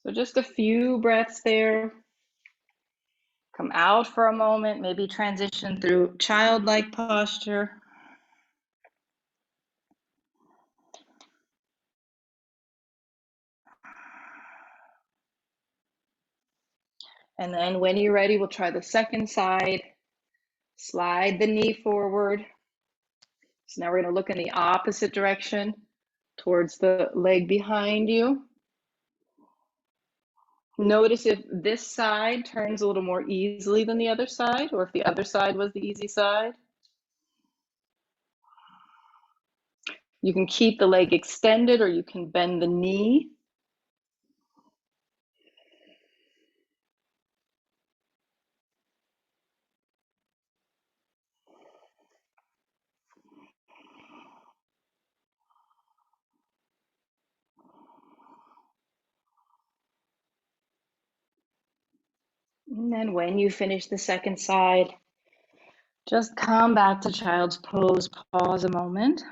So just a few breaths there. Come out for a moment, maybe transition through childlike posture. And then when you're ready, we'll try the second side. Slide the knee forward. So now we're going to look in the opposite direction towards the leg behind you. Notice if this side turns a little more easily than the other side, or if the other side was the easy side. You can keep the leg extended or you can bend the knee. And then when you finish the second side, just come back to child's pose, pause a moment.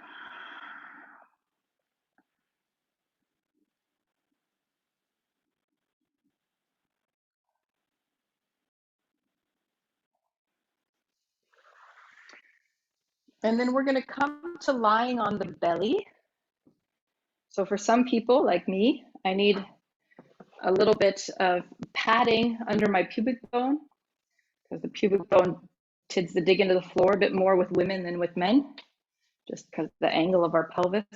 And then we're going to come to lying on the belly. So for some people like me, I need a little bit of padding under my pubic bone because the pubic bone tends to dig into the floor a bit more with women than with men, just because of the angle of our pelvis.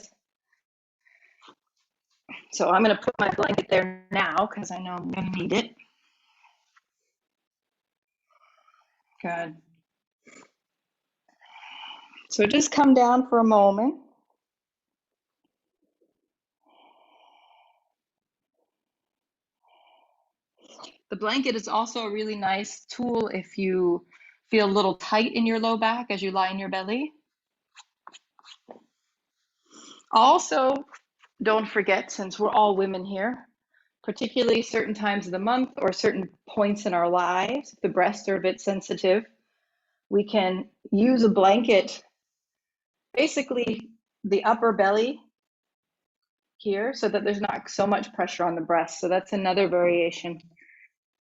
So I'm going to put my blanket there now because I know I'm going to need it. Good. So just come down for a moment. The blanket is also a really nice tool if you feel a little tight in your low back as you lie in your belly. Also, don't forget, since we're all women here, particularly certain times of the month or certain points in our lives, if the breasts are a bit sensitive, we can use a blanket, basically the upper belly here, so that there's not so much pressure on the breast. So that's another variation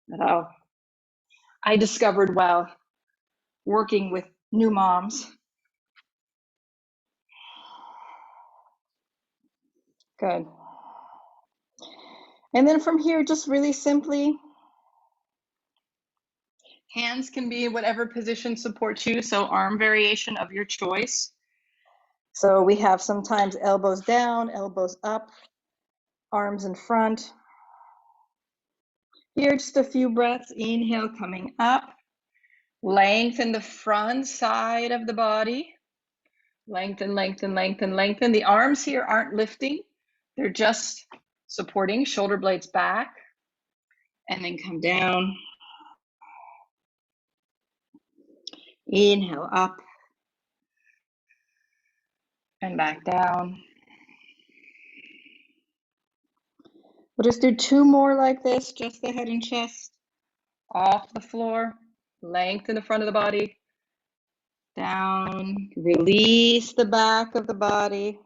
that I discovered while working with new moms. Good. And then from here, just really simply, hands can be in whatever position supports you, so arm variation of your choice. So we have sometimes elbows down, elbows up, arms in front. Here, just a few breaths. Inhale, coming up. Lengthen the front side of the body. Lengthen, lengthen, lengthen, lengthen. The arms here aren't lifting. They're just supporting, shoulder blades back. And then come down. Inhale, up. And back down. We'll just do two more like this, just the head and chest. Off the floor, lengthen the front of the body. Down, release the back of the body.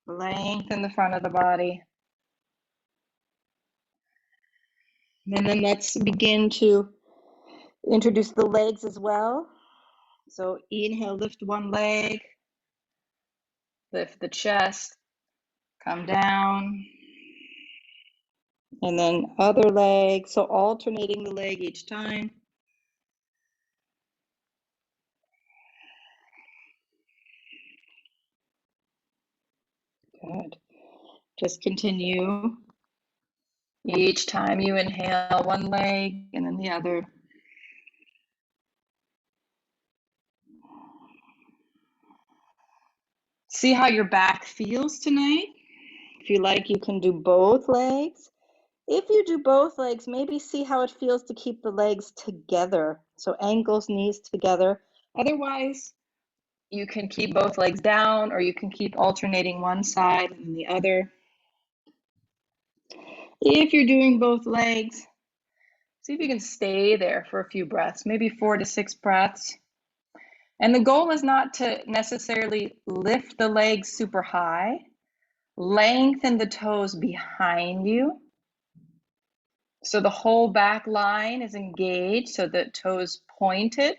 Lengthen the front of the body. And then let's begin to introduce the legs as well. So inhale, lift one leg. Lift the chest. Come down. And then other leg. So alternating the leg each time. Good. Just continue. Each time you inhale, one leg and then the other. See how your back feels tonight. If you like, you can do both legs. If you do both legs, maybe see how it feels to keep the legs together. So ankles, knees together. Otherwise, you can keep both legs down or you can keep alternating one side and the other. If you're doing both legs, see if you can stay there for a few breaths, maybe 4 to 6 breaths. And the goal is not to necessarily lift the legs super high. Lengthen the toes behind you. So the whole back line is engaged so the toes pointed.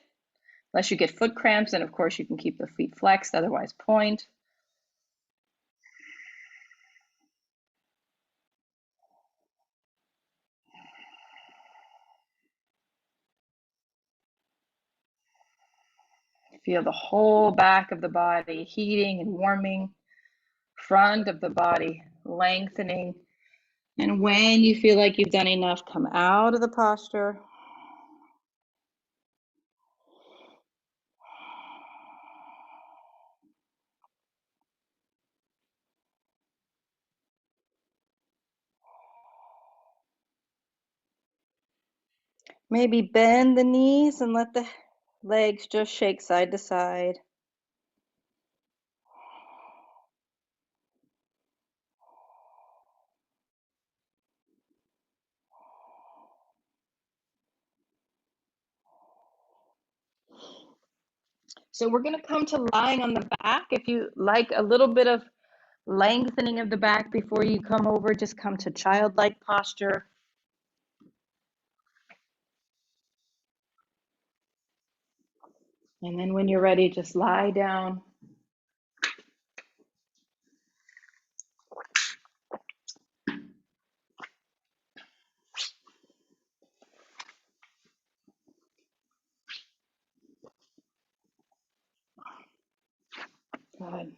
Unless you get foot cramps, then of course you can keep the feet flexed, otherwise point. Feel the whole back of the body heating and warming, front of the body lengthening. And when you feel like you've done enough, come out of the posture. Maybe bend the knees and let the legs just shake side to side. So we're going to come to lying on the back. If you like a little bit of lengthening of the back before you come over, just come to childlike posture. And then when you're ready, just lie down. Good.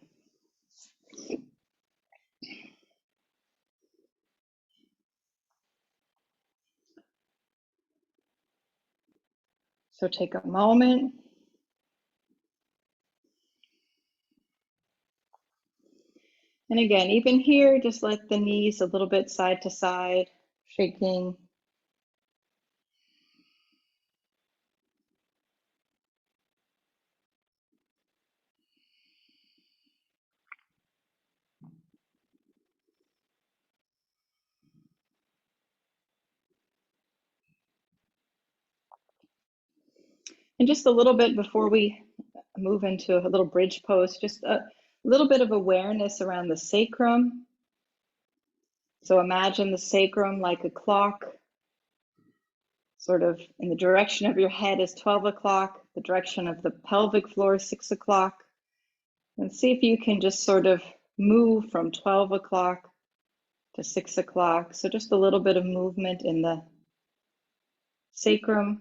So take a moment. And again, even here, just let the knees a little bit side to side, shaking. And just a little bit before we move into a little bridge pose, just a little bit of awareness around the sacrum. So imagine the sacrum like a clock, sort of in the direction of your head is 12 o'clock, the direction of the pelvic floor is 6 o'clock. And see if you can just sort of move from 12 o'clock to 6 o'clock. So just a little bit of movement in the sacrum.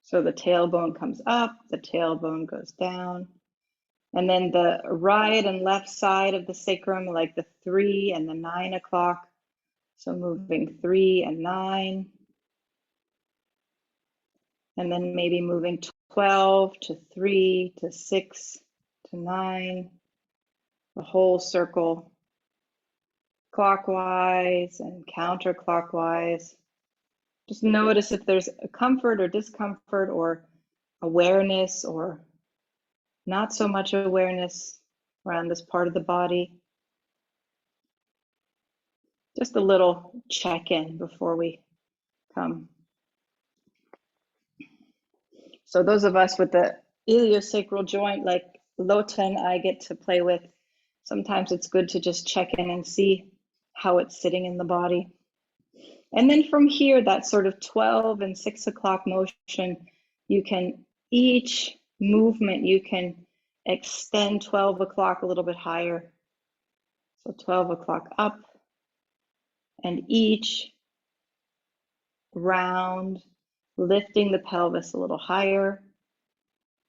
So the tailbone comes up, the tailbone goes down. And then the right and left side of the sacrum, like the 3 and the 9 o'clock. So moving 3 and 9. And then maybe moving 12 to 3 to 6 to 9. The whole circle clockwise and counterclockwise. Just notice if there's a comfort or discomfort or awareness or not so much awareness around this part of the body. Just a little check-in before we come. So those of us with the iliosacral joint, like Lota and I get to play with, sometimes it's good to just check in and see how it's sitting in the body. And then from here, that sort of 12 and 6 o'clock motion, you can, each movement, you can extend 12 o'clock a little bit higher. So 12 o'clock up, and each round, lifting the pelvis a little higher.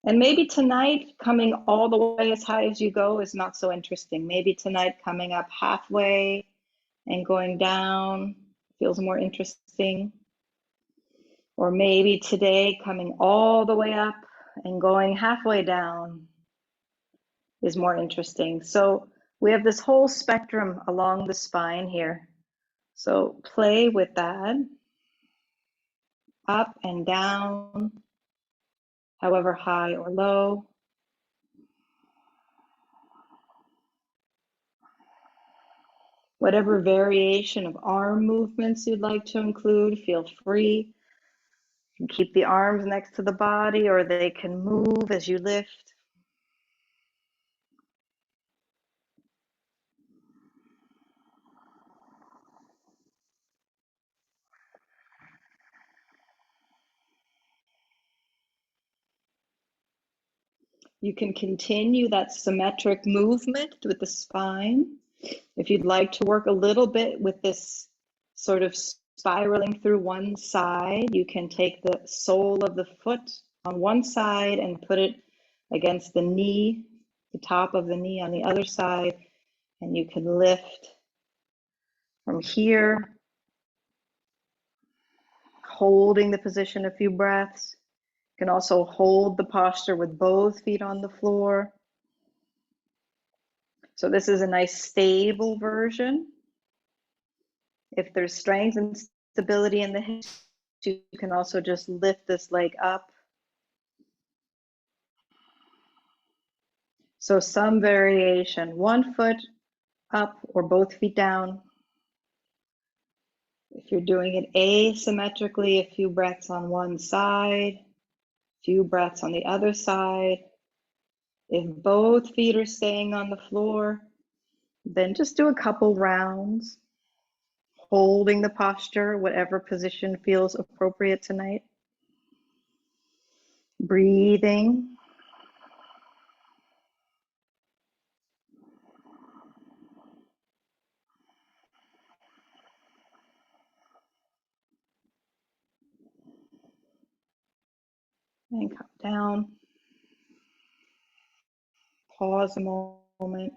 And maybe tonight, coming all the way as high as you go is not so interesting. Maybe tonight, coming up halfway and going down feels more interesting. Or maybe today, coming all the way up and going halfway down is more interesting. So we have this whole spectrum along the spine here. So play with that, up and down, however high or low. Whatever variation of arm movements you'd like to include, feel free. You can keep the arms next to the body, or they can move as you lift. You can continue that symmetric movement with the spine. If you'd like to work a little bit with this sort of spiraling through one side, you can take the sole of the foot on one side and put it against the knee, the top of the knee on the other side, and you can lift from here, holding the position a few breaths. You can also hold the posture with both feet on the floor. So this is a nice stable version. If there's strength and stability in the hips, you can also just lift this leg up. So some variation, one foot up or both feet down. If you're doing it asymmetrically, a few breaths on one side, a few breaths on the other side. If both feet are staying on the floor, then just do a couple rounds, holding the posture, whatever position feels appropriate tonight. Breathing. And come down. Pause a moment.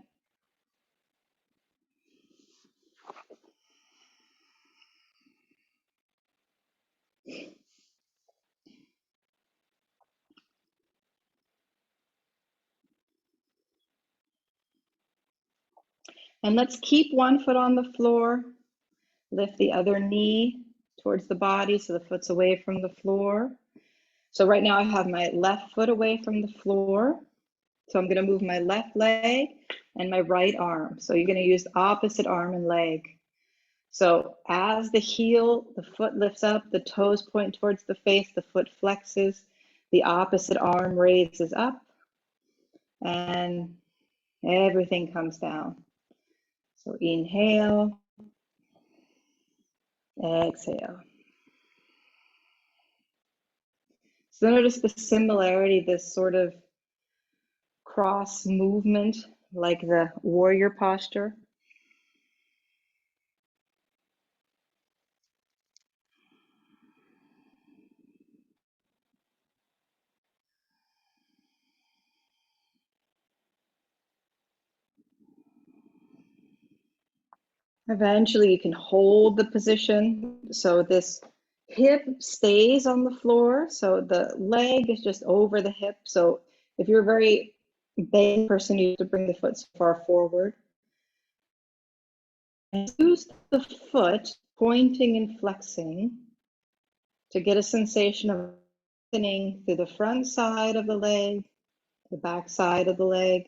And let's keep one foot on the floor. Lift the other knee towards the body so the foot's away from the floor. So right now I have my left foot away from the floor. So I'm going to move my left leg and my right arm. So you're going to use the opposite arm and leg. So as the heel, the foot lifts up, the toes point towards the face, the foot flexes, the opposite arm raises up, and everything comes down. So inhale, exhale. So notice the similarity, this sort of cross movement, like the warrior posture. Eventually you can hold the position so this hip stays on the floor, so the leg is just over the hip. So if you're a very big person, you have to bring the foot so far forward. And use the foot pointing and flexing to get a sensation of opening through the front side of the leg, the back side of the leg.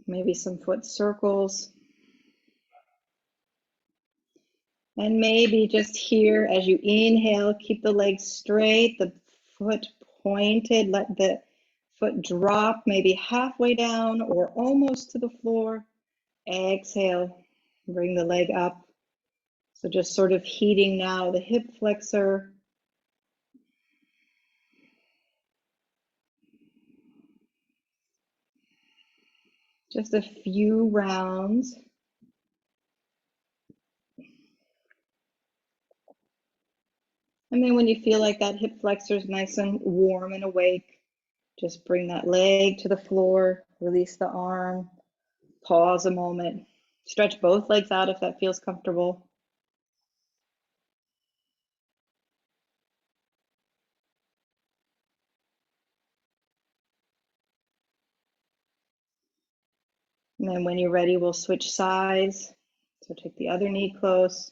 Maybe some foot circles. And maybe just here, as you inhale, keep the legs straight, the foot pointed, let the foot drop maybe halfway down or almost to the floor. Exhale, bring the leg up. So just sort of heating now the hip flexor. Just a few rounds. And then when you feel like that hip flexor is nice and warm and awake, just bring that leg to the floor, release the arm, pause a moment, stretch both legs out if that feels comfortable. And then when you're ready, we'll switch sides. So take the other knee close.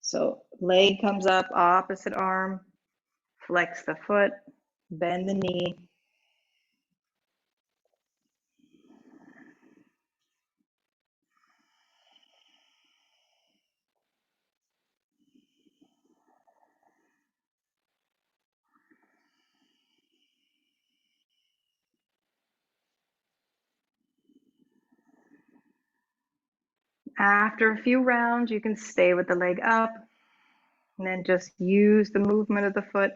So leg comes up, opposite arm, flex the foot, bend the knee. After a few rounds, you can stay with the leg up and then just use the movement of the foot,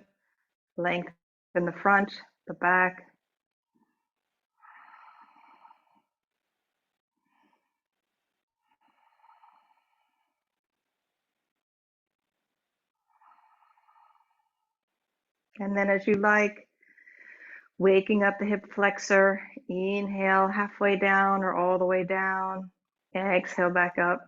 lengthen the front, the back. And then as you like, waking up the hip flexor, inhale halfway down or all the way down, exhale back up.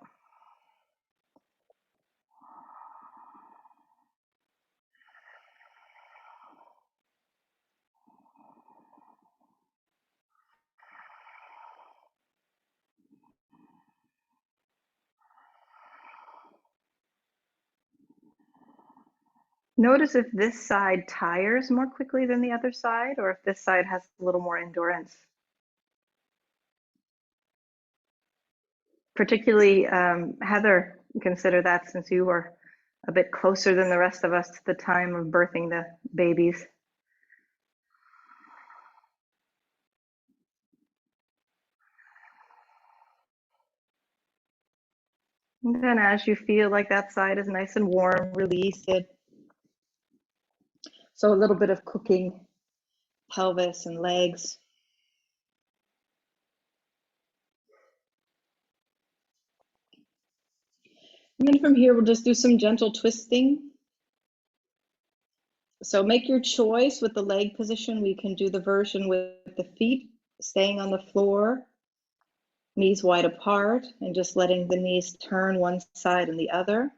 Notice if this side tires more quickly than the other side, or if this side has a little more endurance. Particularly, Heather, consider that since you were a bit closer than the rest of us to the time of birthing the babies. And then as you feel like that side is nice and warm, release it. So a little bit of cooking pelvis and legs. And then from here, we'll just do some gentle twisting. So make your choice with the leg position. We can do the version with the feet staying on the floor, knees wide apart, and just letting the knees turn one side and the other.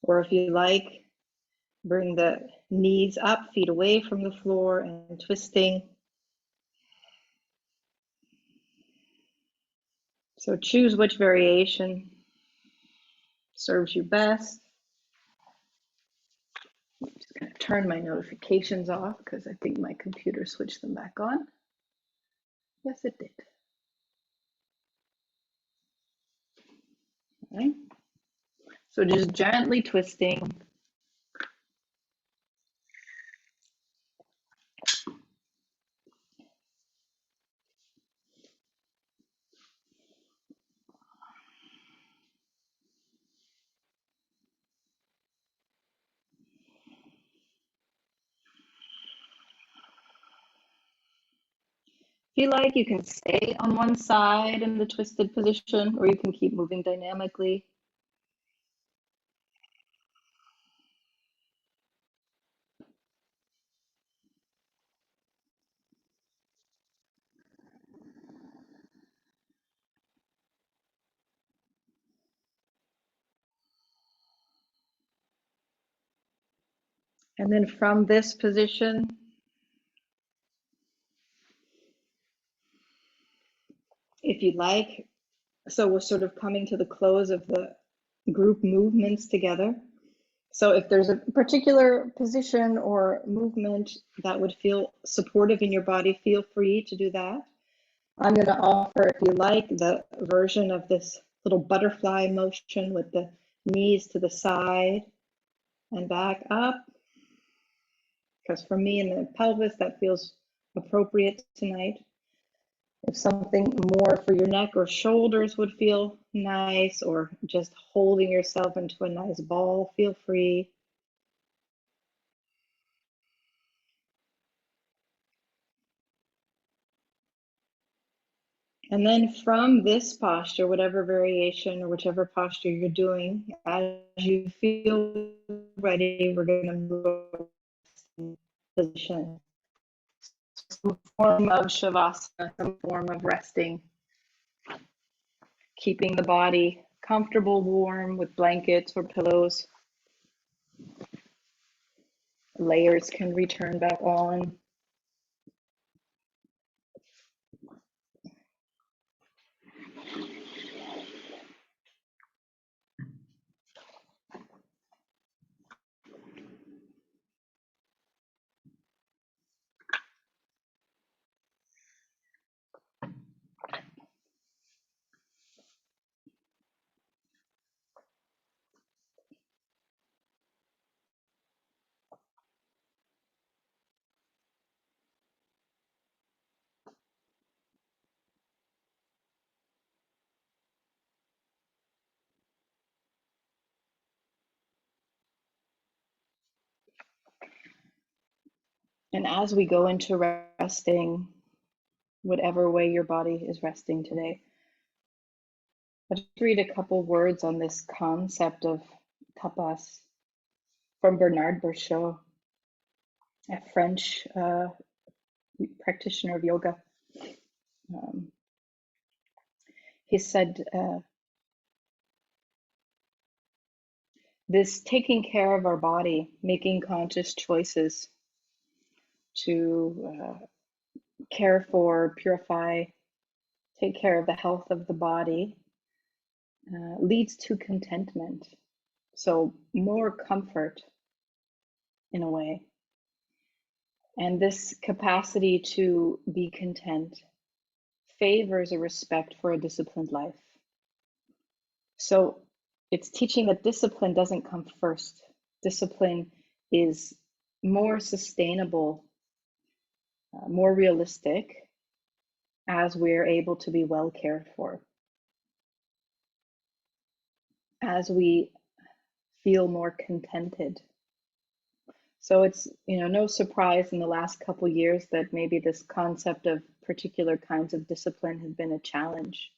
Or if you like, bring the knees up, feet away from the floor, and twisting. So choose which variation serves you best. I'm just going to turn my notifications off because I think my computer switched them back on. Yes, it did. All right. So just gently twisting. If you like, you can stay on one side in the twisted position, or you can keep moving dynamically. And then from this position, if you'd like, so we're sort of coming to the close of the group movements together. So if there's a particular position or movement that would feel supportive in your body, feel free to do that. I'm going to offer, if you like, the version of this little butterfly motion with the knees to the side and back up. Because for me in the pelvis, that feels appropriate tonight. If something more for your neck or shoulders would feel nice, or just holding yourself into a nice ball, feel free. And then from this posture, whatever variation or whichever posture you're doing, as you feel ready, we're going to move to position. Some form of shavasana, some form of resting, keeping the body comfortable, warm with blankets or pillows. Layers can return back on. And as we go into resting, whatever way your body is resting today, I'll just read a couple words on this concept of tapas from Bernard Berchot, a French practitioner of yoga. He said, this taking care of our body, making conscious choices to care for, purify, take care of the health of the body, leads to contentment. So more comfort in a way. And this capacity to be content favors a respect for a disciplined life. So it's teaching that discipline doesn't come first. Discipline is more sustainable, more realistic as we're able to be well cared for, as we feel more contented. So it's, no surprise in the last couple years that maybe this concept of particular kinds of discipline has been a challenge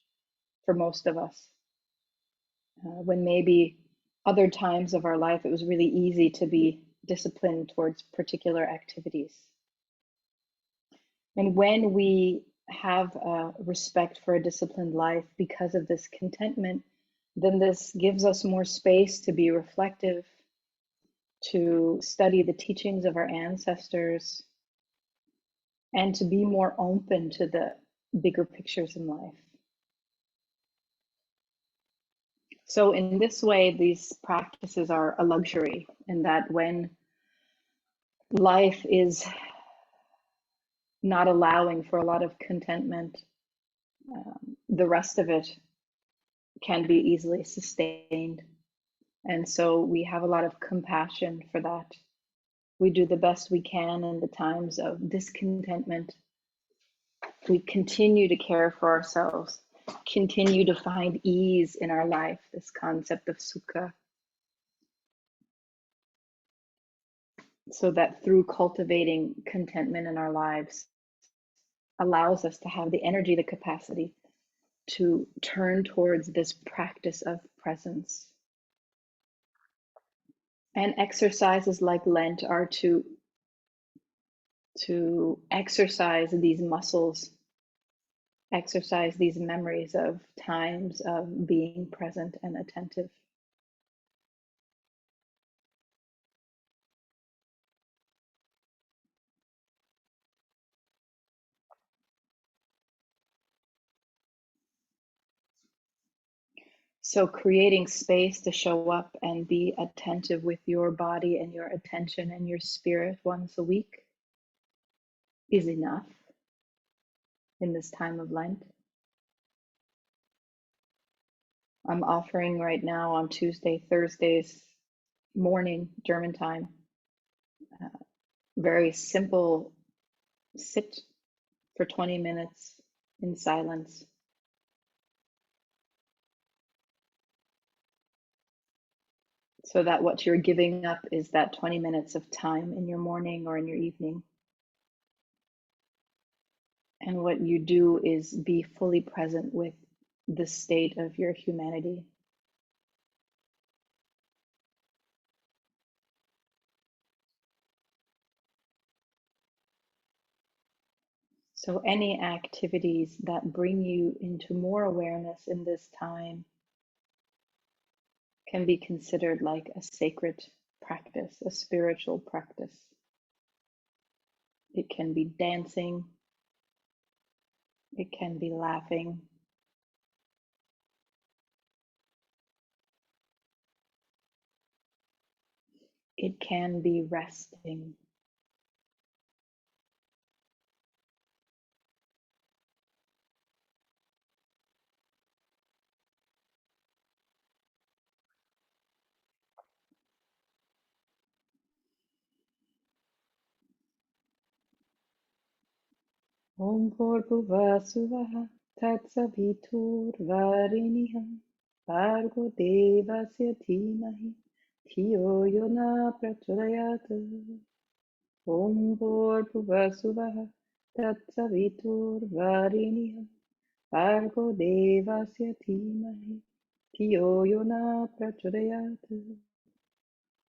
for most of us. When maybe other times of our life it was really easy to be disciplined towards particular activities. And when we have a respect for a disciplined life because of this contentment, then this gives us more space to be reflective, to study the teachings of our ancestors, and to be more open to the bigger pictures in life. So, in this way, these practices are a luxury, in that when life is not allowing for a lot of contentment, the rest of it can be easily sustained. And so we have a lot of compassion for that. We do the best we can in the times of discontentment. We continue to care for ourselves, continue to find ease in our life, this concept of sukha, so that through cultivating contentment in our lives allows us to have the energy, the capacity to turn towards this practice of presence. And exercises like Lent are to exercise these muscles, exercise these memories of times of being present and attentive. So creating space to show up and be attentive with your body and your attention and your spirit once a week is enough in this time of Lent. I'm offering right now on Tuesday, Thursdays morning, German time, very simple sit for 20 minutes in silence. So that what you're giving up is that 20 minutes of time in your morning or in your evening. And what you do is be fully present with the state of your humanity. So any activities that bring you into more awareness in this time can be considered like a sacred practice, a spiritual practice. It can be dancing, it can be laughing, it can be resting. Om Bhurvasuvah Tatsaviturvareniham Bhargo Devasya Dhimahi Dhiyo Yona Prachodayat. Om Bhurvasuvah Tatsaviturvareniham Bhargo Devasya Dhimahi Dhiyo Yona Prachodayat.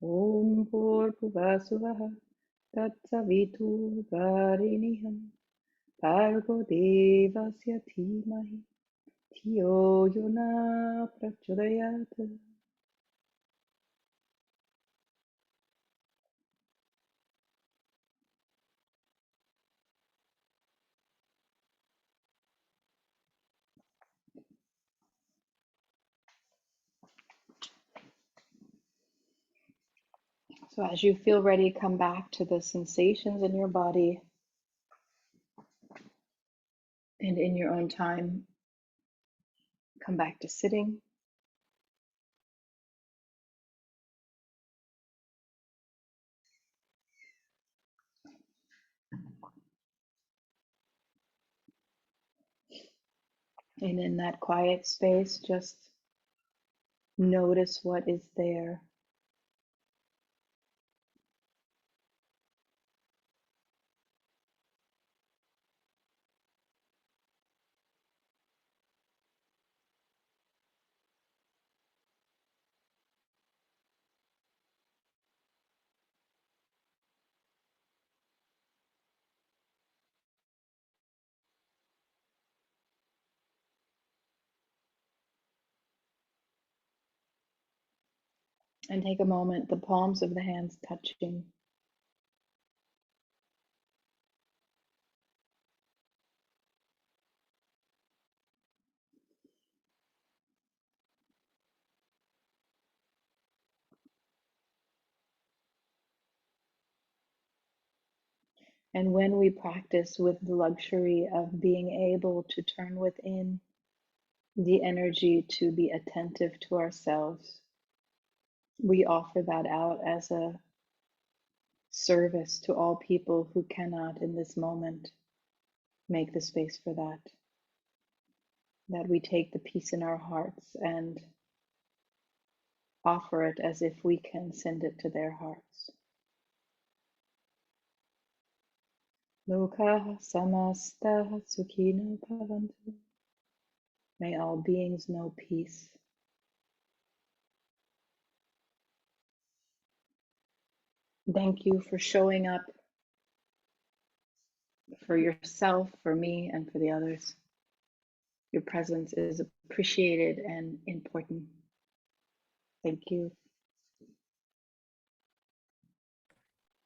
Om Bhurvasuvah Tatsaviturvareniham Bhargo Devasya Dhimahi Dhiyo Yona Prachodayat. So as you feel ready, come back to the sensations in your body, and in your own time, come back to sitting. And in that quiet space, just notice what is there. And take a moment, the palms of the hands touching. And when we practice with the luxury of being able to turn within, the energy to be attentive to ourselves, we offer that out as a service to all people who cannot in this moment make the space for that. That we take the peace in our hearts and offer it as if we can send it to their hearts. Loka samasta sukhino bhavantu. May all beings know peace. Thank you for showing up for yourself, for me, and for the others. Your presence is appreciated and important. Thank you.